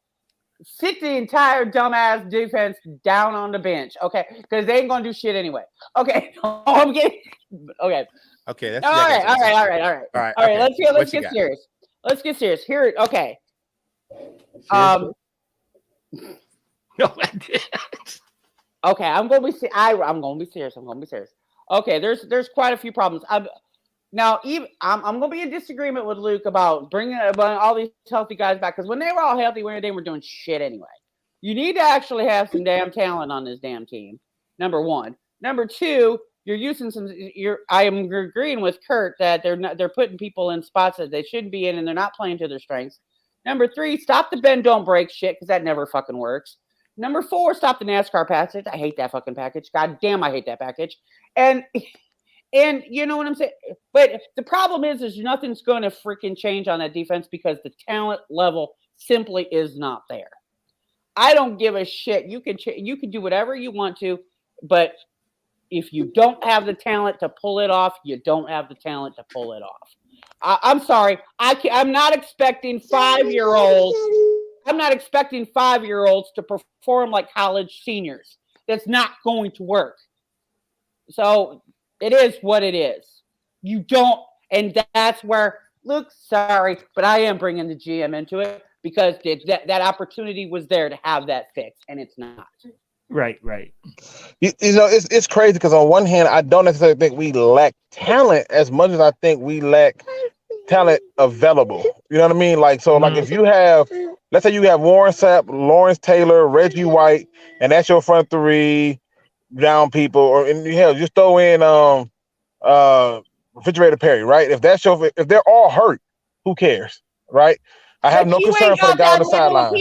Sit the entire dumbass defense down on the bench, okay? Because they ain't gonna do shit anyway. Okay, I'm getting okay. Okay, that's all right. Okay. Let's get serious. Let's get serious. Here, okay. No, I didn't. Okay, I'm gonna be serious. Okay, there's quite a few problems. I'm gonna be in disagreement with Luke about bringing all these healthy guys back, because when they were all healthy, they were doing shit anyway. You need to actually have some damn talent on this damn team. Number one. Number two, you're using I am agreeing with Curt that they're putting people in spots that they shouldn't be in, and they're not playing to their strengths. Number three, stop the bend don't break shit, because that never fucking works. Number four, stop the NASCAR package. I hate that fucking package. God damn, I hate that package. And you know what I'm saying? But the problem is nothing's going to freaking change on that defense, because the talent level simply is not there. I don't give a shit. You can do whatever you want to, but if you don't have the talent to pull it off, you don't have the talent to pull it off. I'm sorry. I'm not expecting 5-year-olds. I'm not expecting 5-year-olds to perform like college seniors. That's not going to work. So it is what it is. You don't, and that's where, look, sorry, but I am bringing the GM into it because that opportunity was there to have that fixed, and it's not. Right. You know, it's crazy because on one hand, I don't necessarily think we lack talent as much as I think we lack talent available. You know what I mean? Like, so like if you have, let's say you have Warren Sapp, Lawrence Taylor, Reggie White, and that's your front three down people, or in hell, just throw in Refrigerator Perry, right? If they're all hurt, who cares, right? I have no concern for the guy on the sideline.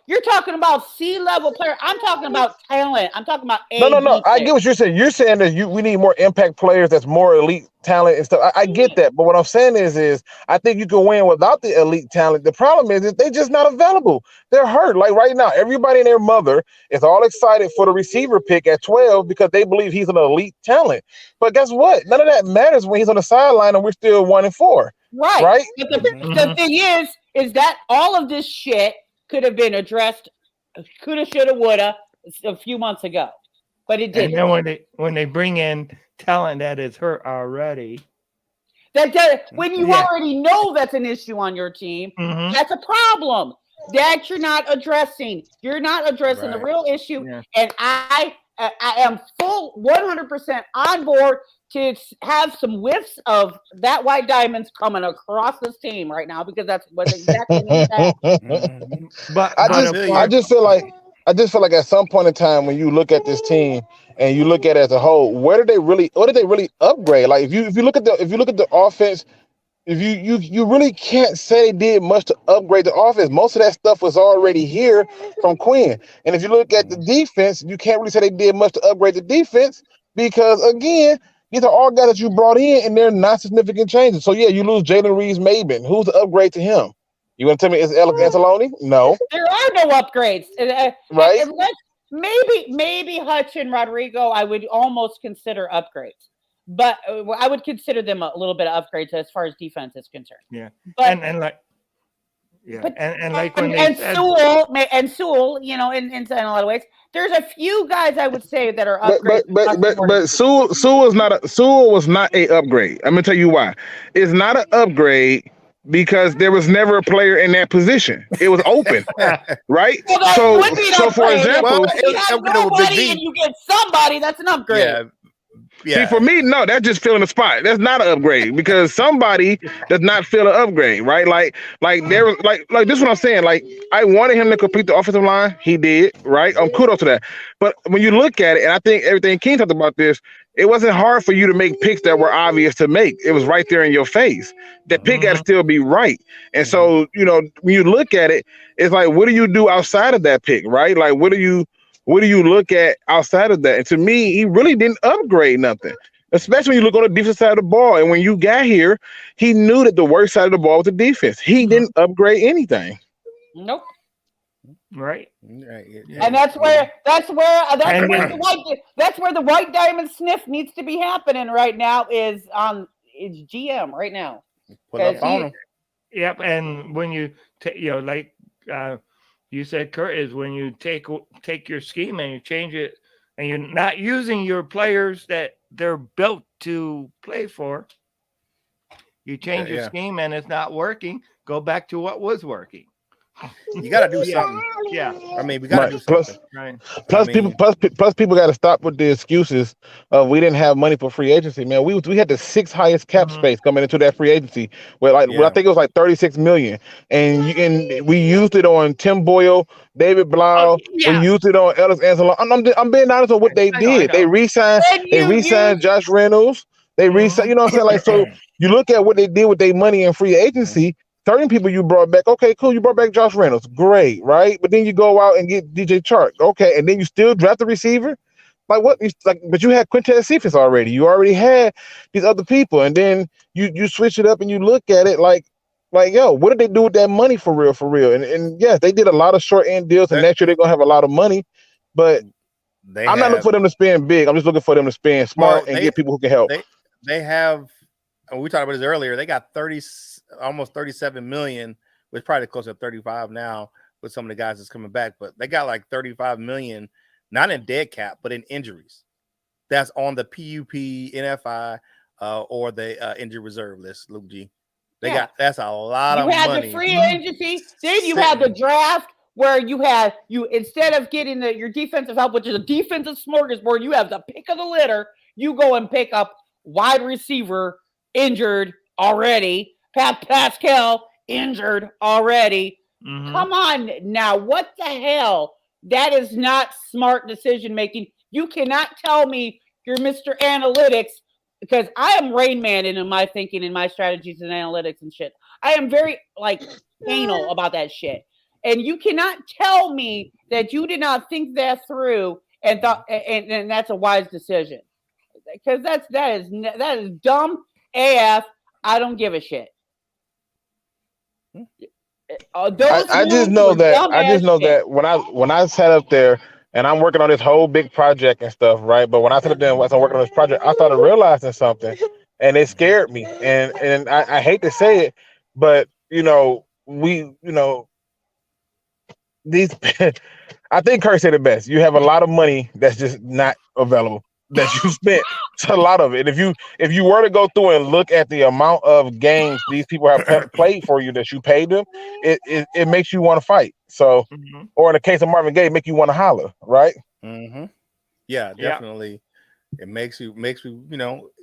You're talking about C-level player. I'm talking about talent. I'm talking about No. I get what you're saying. You're saying that we need more impact players that's more elite talent and stuff. I get that. But what I'm saying is I think you can win without the elite talent. The problem is they're just not available. They're hurt. Like right now, everybody and their mother is all excited for the receiver pick at 12 because they believe he's an elite talent. But guess what? None of that matters when he's on the sideline and we're still 1-4. Right? But the thing is that all of this shit could have been addressed, coulda, shoulda, woulda, a few months ago, but it didn't. And then when they bring in talent that is hurt already, when you already know that's an issue on your team, that's a problem that you're not addressing. You're not addressing the real issue, and I am full 100% on board to have some whiffs of that white diamonds coming across this team right now because that's what exactly But I just feel like at some point in time when you look at this team and you look at it as a whole, what did they really upgrade? Like if you look at the offense, if you really can't say they did much to upgrade the offense. Most of that stuff was already here from Quinn. And if you look at the defense, you can't really say they did much to upgrade the defense because again, these are all guys that you brought in and they're not significant changes. So yeah, you lose Jalen Reeves-Maybin. Who's the upgrade to him? You want to tell me it's Alec Anzalone? No. There are no upgrades. Right? Maybe Hutch and Rodrigo I would almost consider upgrades. But I would consider them a little bit of upgrades as far as defense is concerned. Yeah. But, Sewell, you know, in a lot of ways, there's a few guys I would say that are upgrades. But Sewell was not a upgrade. I'm gonna tell you why. It's not an upgrade because there was never a player in that position. It was open, right? Well, so for example, you have nobody and you get somebody, that's an upgrade. See, for me, no, that's just filling a spot. That's not an upgrade because somebody does not fill an upgrade, right? Like there was like this is what I'm saying. Like I wanted him to complete the offensive line. He did, right? Kudos to that. But when you look at it, and I think everything King talked about this, it wasn't hard for you to make picks that were obvious to make. It was right there in your face. That pick got to still be right. And so, you know, when you look at it, it's like, what do you do outside of that pick, right? Like, what do you look at outside of that? And to me, he really didn't upgrade nothing, especially when you look on the defensive side of the ball. And when you got here, he knew that the worst side of the ball was the defense. He didn't upgrade anything. Nope. Right. And that's where the white diamond sniff needs to be happening right now is GM right now. Put up on him. Yep. And when you you said, Curt, is when you take your scheme and you change it and you're not using your players that they're built to play for, you change your scheme and it's not working, go back to what was working. You got to do something. Yeah. I mean, we got to do something. Plus, people got to stop with the excuses of we didn't have money for free agency, man. We had the 6th highest cap space coming into that free agency, where I think it was like $36 million, and we used it on Tim Boyle, David Blau. We used it on Ellis Anzalone. I'm being honest on what they did. They re-signed Josh Reynolds. They re-signed. You know what I'm saying? Like, so you look at what they did with their money in free agency. Certain people you brought back, okay, cool. You brought back Josh Reynolds, great, right? But then you go out and get DJ Chark, okay, and then you still draft the receiver, like what? But you had Quintez Cephas already. You already had these other people, and then you switch it up and you look at it like yo, what did they do with that money for real? And yes, they did a lot of short end deals, and next year they're gonna have a lot of money, but I'm not looking for them to spend big. I'm just looking for them to spend smart and get people who can help. They have. We talked about this earlier. They got almost 37 million, which probably close to 35 now with some of the guys that's coming back. But they got like 35 million, not in dead cap, but in injuries. That's on the PUP, NFI, or the injured reserve list, Luke G. That's a lot of money. You had the free agency, then you had the draft where you instead of getting your defensive help, which is a defensive smorgasbord, you have the pick of the litter. You go and pick up wide receiver injured already. Pascal injured already. Mm-hmm. Come on now, what the hell? That is not smart decision making. You cannot tell me you're Mr. Analytics, because I am Rain Man in my thinking and my strategies and analytics and shit. I am very anal about that shit. And you cannot tell me that you did not think that through and thought and that's a wise decision. Because that is dumb AF. I don't give a shit. I just know that when I sat up there and I'm working on this whole big project and stuff, right? But when I sat up there and was working on this project, I started realizing something, and it scared me. And I hate to say it, but these. I think Curt said it best. You have a lot of money that's just not available that you spent. It's a lot of it. If you were to go through and look at the amount of games these people have played for you that you paid them, it makes you want to fight. So, or in the case of Marvin Gaye, make you want to holler, right? Mm-hmm. Yeah, definitely. Yeah. It makes you,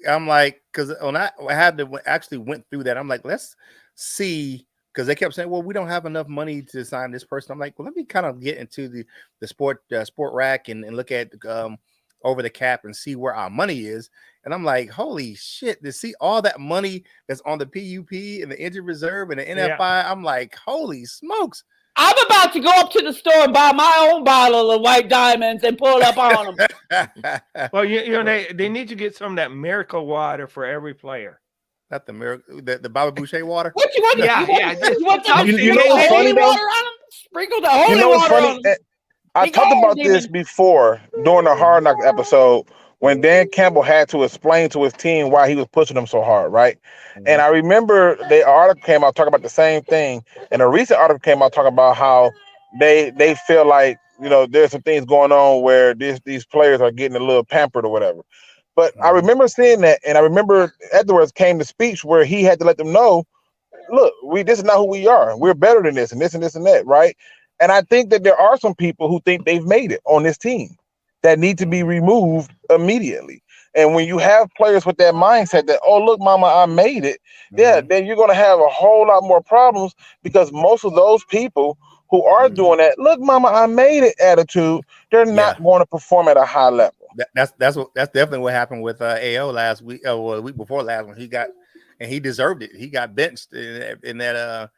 I'm like, because when I had to actually went through that, I'm like, let's see, because they kept saying, well, we don't have enough money to sign this person. I'm like, well, let me kind of get into the sport rack and look at over the cap and see where our money is. And I'm like, holy shit, to see all that money that's on the PUP and the injured reserve and the NFI, I'm like, holy smokes. I'm about to go up to the store and buy my own bottle of White Diamonds and pull up on them. Well, they need to get some of that miracle water for every player. Not the miracle, the Bobby Boucher water. What you want? You know what's funny though? Sprinkle the holy water on them. I talked about this before during the Hard Knocks episode when Dan Campbell had to explain to his team why he was pushing them so hard, right? Mm-hmm. And I remember the article came out talking about the same thing, and a recent article came out talking about how they feel like there's some things going on where these players are getting a little pampered or whatever. But I remember seeing that, and I remember afterwards came the speech where he had to let them know, look, this is not who we are. We're better than this and this and this and that, right? And I think that there are some people who think they've made it on this team that need to be removed immediately. And when you have players with that mindset that, oh, look, mama, I made it, then you're going to have a whole lot more problems, because most of those people who are doing that, look, mama, I made it attitude, they're not going to perform at a high level. That's definitely what happened with AO last week, or the week before last, when he deserved it. He got benched in that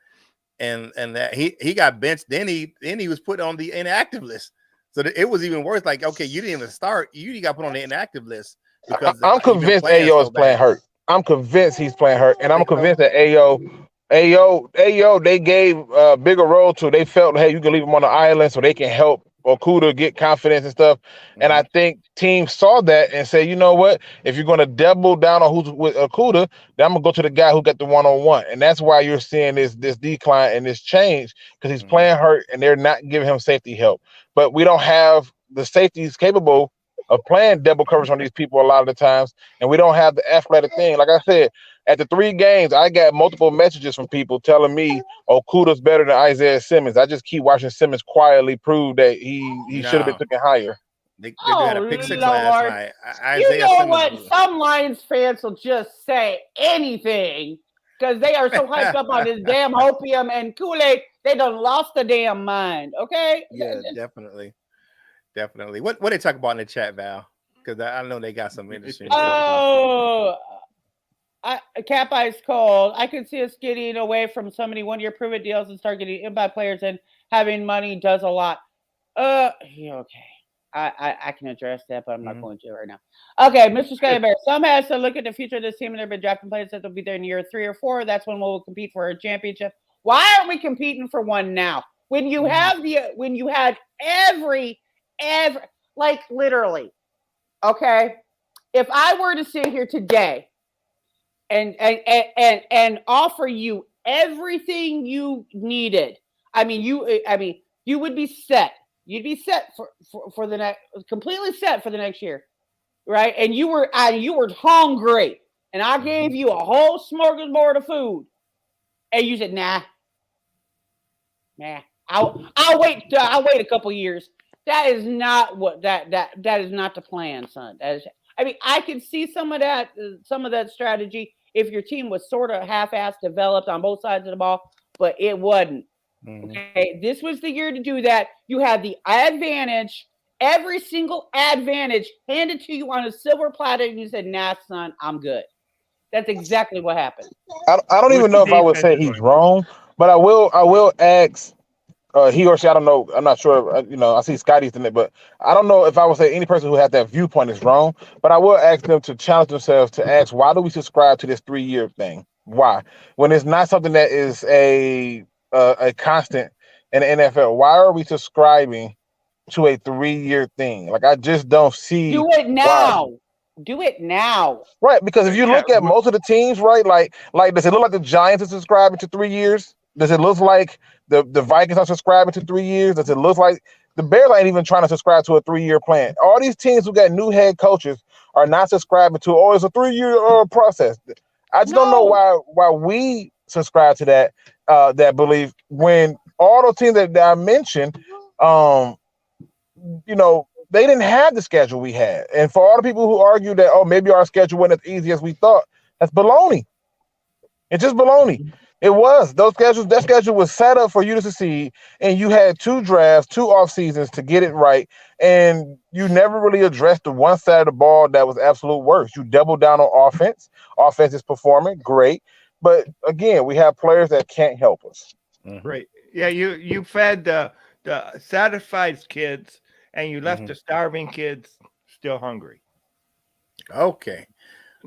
and that he got benched. Then he was put on the inactive list. So it was even worse. Like, okay, you didn't even start. You got put on the inactive list because I'm convinced AO is playing hurt. I'm convinced he's playing hurt, and I'm convinced that AO they gave a bigger role to. They felt, hey, you can leave him on the island so they can help Okuda get confidence and stuff. And I think teams saw that and say, you know what? If you're going to double down on who's with Okuda, then I'm going to go to the guy who got the one-on-one. And that's why you're seeing this decline and this change, because he's playing hurt and they're not giving him safety help. But we don't have the safeties capable of playing double coverage on these people a lot of the times. And we don't have the athletic thing. Like I said, at the 3 games, I got multiple messages from people telling me Okuda's better than Isaiah Simmons. I just keep watching Simmons quietly prove that he should have been taken higher. They had a pick 6 last night. Isaiah Simmons, what? Some Lions fans will just say anything because they are so hyped up on this damn opium and Kool-Aid. They done lost the damn mind. Okay? Yeah, definitely. What they talk about in the chat, Val? Because I know they got some interesting. Cap Ice Cold. I could see us getting away from so many one-year prove-it deals and start getting in by players, and having money does a lot. Okay. I can address that, but I'm not going to right now. Okay, Mr. Scotty Bear. Some has to look at the future of this team, and they've been drafting players that will be there in year 3 or 4. That's when we'll compete for a championship. Why aren't we competing for one now? When you have when you had every like literally, okay. If I were to sit here today and offer you everything you needed, you would be set. You'd be set for the next, completely set for the next year, right? And you were hungry. and I gave you a whole smorgasbord of food, and you said, nah, I'll wait a couple years. That is not what that is not the plan, son. I can see some of that strategy if your team was sort of half-assed developed on both sides of the ball, but it wasn't. Okay, this was the year to do that. You had the advantage, every single advantage handed to you on a silver platter, and you said, nah, son, I'm good. That's exactly what happened. I don't even know if I would say he's wrong, but I will ask he or she, I don't know, I'm not sure, I see Scotty's in it, but I don't know if I would say any person who has that viewpoint is wrong, but I will ask them to challenge themselves to ask, why do we subscribe to this 3-year thing? Why? When it's not something that is a constant in the NFL, why are we subscribing to a 3-year thing? Like, I just don't see. Do it now. Why. Do it now. Right, because if you look at most of the teams, right, like does it look like the Giants are subscribing to 3 years? Does it look like the Vikings are subscribing to 3 years? Does it look like the Bears ain't even trying to subscribe to a 3-year plan? All these teams who got new head coaches are not subscribing to, it's a 3-year process. I just don't know why we subscribe to that belief when all those teams that I mentioned, they didn't have the schedule we had. And for all the people who argue that, maybe our schedule wasn't as easy as we thought, that's baloney. It's just baloney. It was. That schedule was set up for you to succeed, and you had 2 drafts, 2 off seasons to get it right, and you never really addressed the one side of the ball that was absolute worst. You doubled down on offense. Offense is performing, great. But again, we have players that can't help us. Right. Yeah, you fed the satisfied kids, and you left the starving kids still hungry. Okay.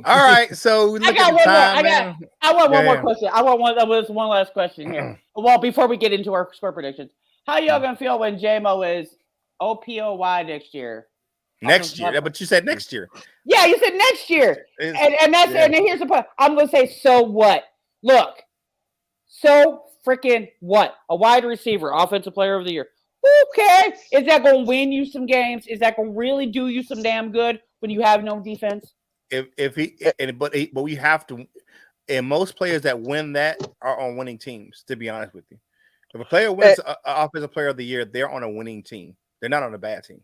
All right. So we look at the time. I want one more question. I want one last question here. Well, before we get into our score predictions, how y'all gonna feel when JMO is OPOY next year? Next year, but you said next year. Yeah, you said next year, and here's the point. I'm gonna say, so what? Look, so freaking what? A wide receiver, offensive player of the year. Okay, is that gonna win you some games? Is that gonna really do you some damn good when you have no defense? But we have to, and most players that win that are on winning teams, to be honest with you. If a player wins offensive player of the year, they're on a winning team. They're not on a bad team.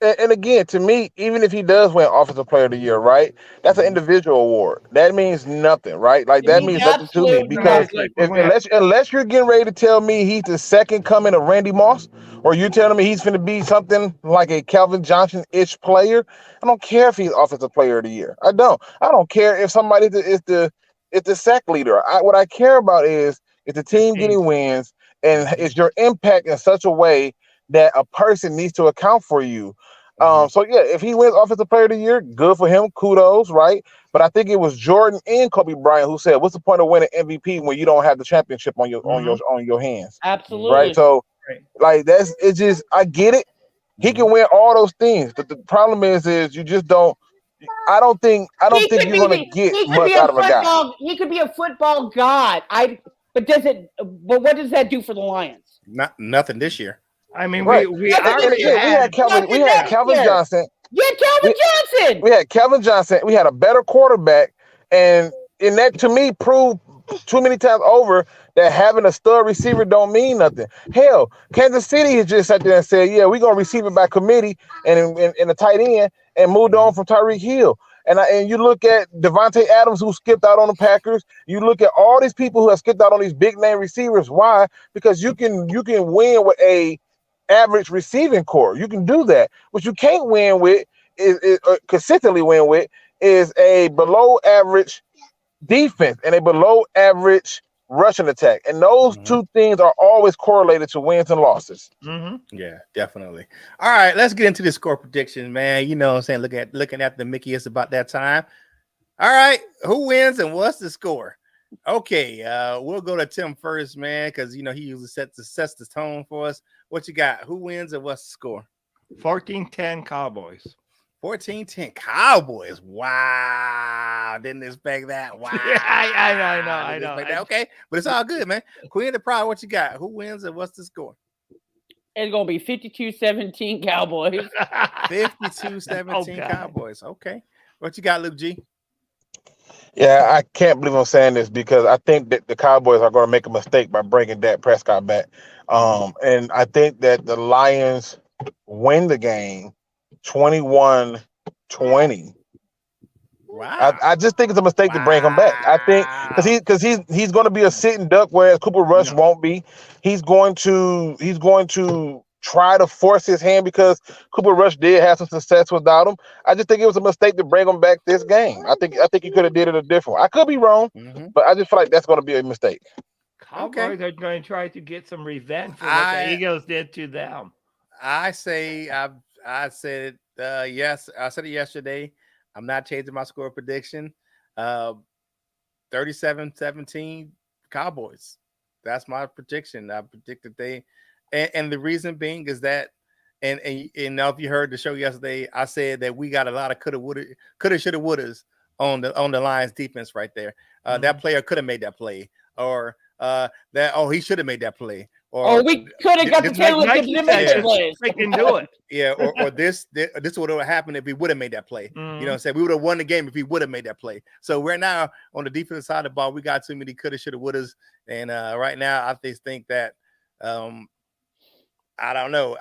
And again, to me, even if he does win offensive player of the year, right, that's an individual award. That means nothing, right? Like, that means nothing to me, because unless you're getting ready to tell me he's the second coming of Randy Moss, or you're telling me he's going to be something like a Calvin Johnson-ish player, I don't care if he's offensive player of the year. I don't care if somebody is the sack leader. What I care about is the team getting wins, and it's your impact in such a way that a person needs to account for you. So yeah, if he wins offensive player of the year, good for him, kudos, right? But I think it was Jordan and Kobe Bryant who said, what's the point of winning MVP when you don't have the championship on your hands? Absolutely. Right. So like, it's just, I get it. He can win all those things. But the problem is you just don't. I don't think you're gonna get much out of a guy. He could be a football god. But what does that do for the Lions? Nothing this year. I mean, right. we had Calvin Johnson. Yeah, Calvin Johnson. We had Calvin Johnson. We had a better quarterback, and that to me proved too many times over that having a stud receiver don't mean nothing. Hell, Kansas City has just sat there and said, "Yeah, we're gonna receive it by committee and in the tight end," and moved on from Tyreek Hill. And you look at Devontae Adams, who skipped out on the Packers. You look at all these people who have skipped out on these big name receivers. Why? Because you can win with a average receiving core. You can do that. What you can't win with is consistently win with is a below average defense and a below average rushing attack. And those two things are always correlated to wins and losses. Yeah, definitely. All right, let's get into the score prediction, man. You know what I'm saying? Looking at the Mickey, it's about that time. All right, who wins and what's the score? Okay, we'll go to Tim first, man, because he usually sets the tone for us. What you got? Who wins and what's the score? 14-10 Cowboys. 14-10 Cowboys. Wow. Didn't expect that. Wow. Yeah, I know. Okay, but it's all good, man. Queen of the Pride, what you got? Who wins and what's the score? It's going to be 52-17 Cowboys. 52-17 Cowboys. Okay. What you got, Luke G? Yeah, I can't believe I'm saying this because I think that the Cowboys are going to make a mistake by bringing Dak Prescott back. And I think that the Lions win the game 21-20. Wow. I just think it's a mistake to bring him back. I think because he's going to be a sitting duck, whereas Cooper Rush won't be. He's going to try to force his hand because Cooper Rush did have some success without him. I just think it was a mistake to bring him back this game. I think he could have did it a different way. I could be wrong, but I just feel like that's going to be a mistake. Cowboys are going to try to get some revenge for what the Eagles did to them. I say I said yes. I said it yesterday. I'm not changing my score prediction. 37-17 Cowboys. That's my prediction. I predicted they, and the reason being is that, and now if you heard the show yesterday, I said that we got a lot of coulda, shoulda, wouldas on the Lions defense right there. That player could have made that play, or he should have made that play. Or we could have got the talent to make that play. They can do it. Yeah, or this would have happened if he would have made that play. You know what I'm saying? We would have won the game if he would have made that play. So right now on the defensive side of the ball, we got too many coulda, shoulda, wouldas. And right now I just think that I don't know.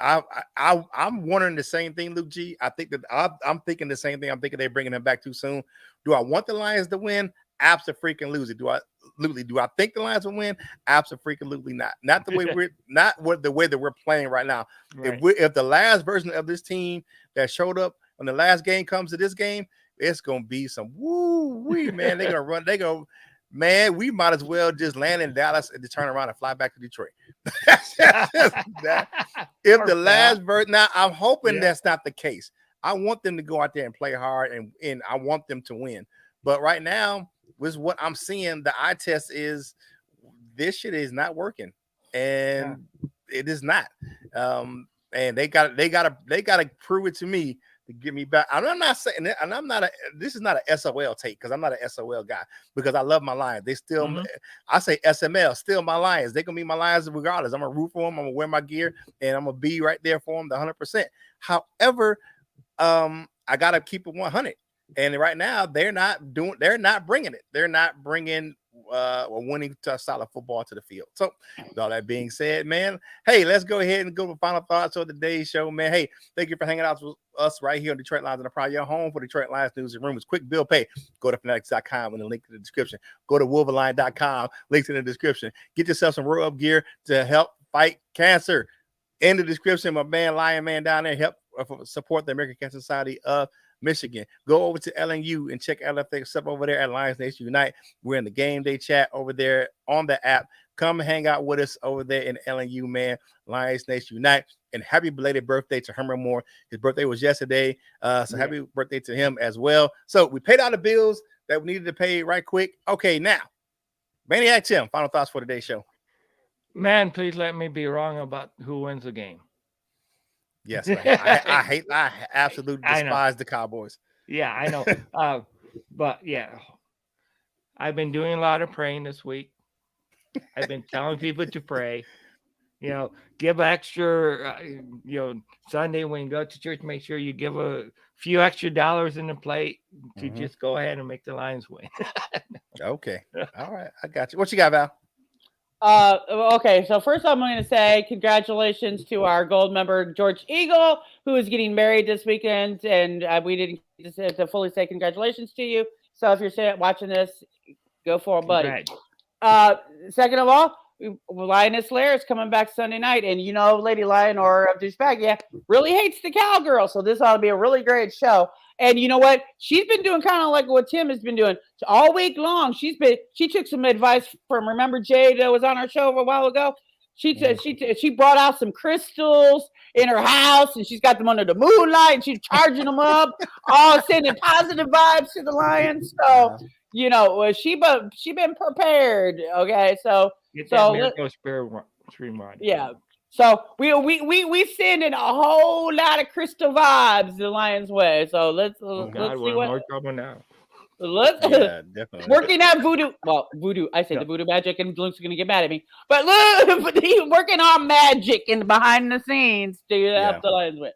I'm wondering the same thing, Luke G. I think that I'm thinking the same thing. I'm thinking they're bringing him back too soon. Do I want the Lions to win? Absolutely. Do I think the Lions will win? Absolutely not. Not the way the way that we're playing right now. Right. If the last version of this team that showed up when the last game comes to this game, it's gonna be some woo-wee, man. They're gonna run. Man, we might as well just land in Dallas and turn around and fly back to Detroit. If the last version, now I'm hoping that's not the case. I want them to go out there and play hard, and I want them to win. But right now, with what I'm seeing, the eye test is this shit is not working, and it is not. And they got to prove it to me to get me back. I'm not saying, and I'm not this is not an SOL take because I'm not an SOL guy because I love my Lions. They still, I say SML, still my Lions. They're gonna be my Lions regardless. I'm gonna root for them. I'm gonna wear my gear, and I'm gonna be right there for them, the 100%. However, I gotta keep it 100. And right now, they're not bringing it. They're not bringing winning solid football to the field. So, with all that being said, man, hey, let's go ahead and go to final thoughts of today's show, man. Hey, thank you for hanging out with us right here on Detroit Lions and the Pride, your home for Detroit Lions news and rumors. Quick bill pay. Go to Fanatics.com and the link in the description. Go to Wolverine.com. Links in the description. Get yourself some roll up gear to help fight cancer. In the description, my man, Lion Man down there, help support the American Cancer Society of Michigan. Go over to LNU and check out stuff over there at Lions Nation Unite. We're in the game day chat over there on the app. Come hang out with us over there in LNU, man. Lions Nation Unite. And happy belated birthday to Herman Moore. His birthday was yesterday. Happy birthday to him as well. So we paid all the bills that we needed to pay right quick. Okay, now, Maniac Tim, final thoughts for today's show. Man, please let me be wrong about who wins the game. Yes, I absolutely despise the Cowboys. Yeah, I know. But yeah, I've been doing a lot of praying this week. I've been telling people to pray. Give extra. Sunday when you go to church, make sure you give a few extra dollars in the plate to just go ahead and make the Lions win. Okay, all right, I got you. What you got, Val? Okay, so first I'm going to say congratulations to our gold member George Eagle, who is getting married this weekend, and we didn't get to fully say congratulations to you. So if you're watching this, go for it, buddy. Second of all, Lioness Lair is coming back Sunday night, and Lady Lion or Douchebag, really hates the cowgirl, so this ought to be a really great show. And you know what? She's been doing kind of like what Tim has been doing all week long. She took some advice from, remember Jay that was on our show a while ago? She brought out some crystals in her house, and she's got them under the moonlight, and she's charging them up, all sending positive vibes to the Lions. So, she been prepared. Okay, so get that miracle spirit streamlined. Yeah. So we sending a whole lot of crystal vibes the Lions way. So let's see what more trouble now. Definitely working at voodoo. Well, voodoo. I say the voodoo magic, and Luke's gonna get mad at me. But look, he's working on magic behind the scenes to help the Lions win.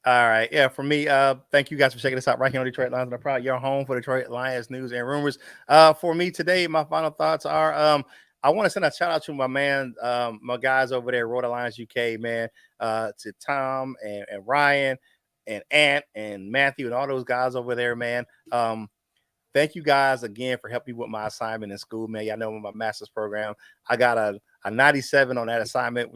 All right. Yeah, for me, thank you guys for checking us out right here on Detroit Lions on the Proud, your home for Detroit Lions news and rumors. For me today, my final thoughts are I want to send a shout out to my man, my guys over there, Rhode Alliance UK, man, to Tom and Ryan and Ant and Matthew and all those guys over there, man. Thank you guys again for helping me with my assignment in school, man. Y'all know my master's program. I got a 97 on that assignment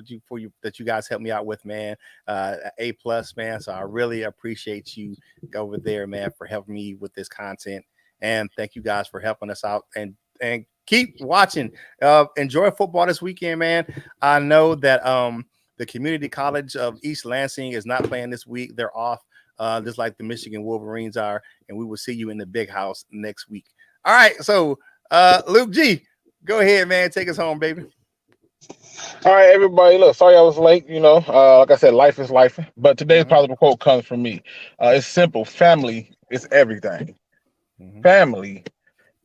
that you guys helped me out with, man. A+, man. So I really appreciate you over there, man, for helping me with this content. And thank you guys for helping us out and keep watching. Enjoy football this weekend, man. I know that the Community College of East Lansing is not playing this week. They're off. Just like the Michigan Wolverines are, and we will see you in the big house next week. All right, so Luke G, go ahead, man. Take us home, baby. All right, everybody. Look, sorry I was late. Like I said, life is life. But today's positive quote comes from me. It's simple. Family is everything. Family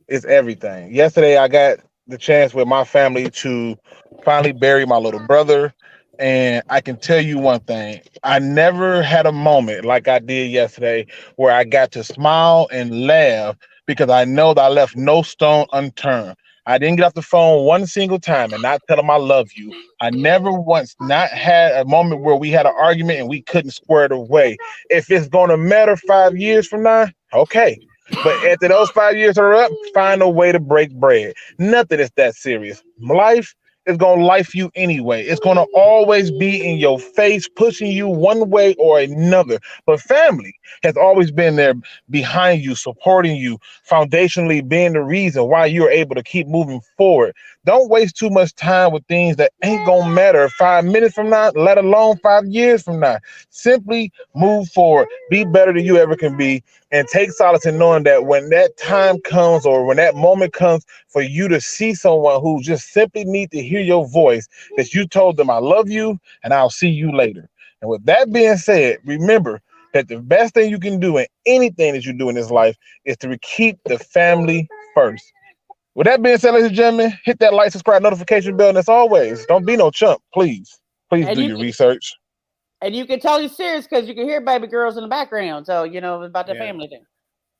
is everything. Yesterday, I got the chance with my family to finally bury my little brother. And I can tell you one thing, I never had a moment like I did yesterday where I got to smile and laugh because I know that I left no stone unturned. I didn't get off the phone one single time and not tell him I love you. I never once not had a moment where we had an argument and we couldn't square it away. If it's going to matter 5 years from now, okay. But after those 5 years are up, find a way to break bread. Nothing is that serious. Life is going to life you anyway. It's going to always be in your face, pushing you one way or another. But family has always been there behind you, supporting you, foundationally being the reason why you're able to keep moving forward. Don't waste too much time with things that ain't going to matter 5 minutes from now, let alone 5 years from now. Simply move forward. Be better than you ever can be. And take solace in knowing that when that time comes or when that moment comes for you to see someone who just simply need to hear your voice, that you told them, I love you and I'll see you later. And with that being said, remember that the best thing you can do in anything that you do in this life is to keep the family first. With that being said, ladies and gentlemen, hit that like, subscribe, notification bell. And as always, don't be no chump, please. Please do your research. And you can tell he's serious because you can hear baby girls in the background. So about the family thing.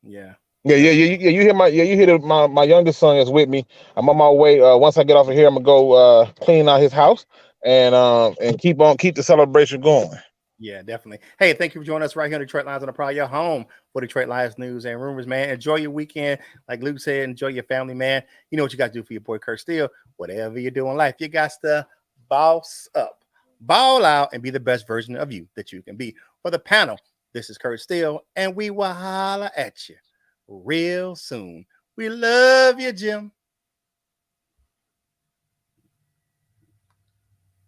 Yeah. You hear my youngest son is with me. I'm on my way. Once I get off of here, I'm gonna go clean out his house and keep the celebration going. Yeah, definitely. Hey, thank you for joining us right here on Detroit Lions on the Proud, your home for Detroit Lions news and rumors, man. Enjoy your weekend. Like Luke said, enjoy your family, man. You know what you got to do for your boy Curt Steele. Whatever you do in life, you got to boss up, ball out, and be the best version of you that you can be. For the panel, this is Curt Steele, and we will holler at you real soon. We love you, Jim.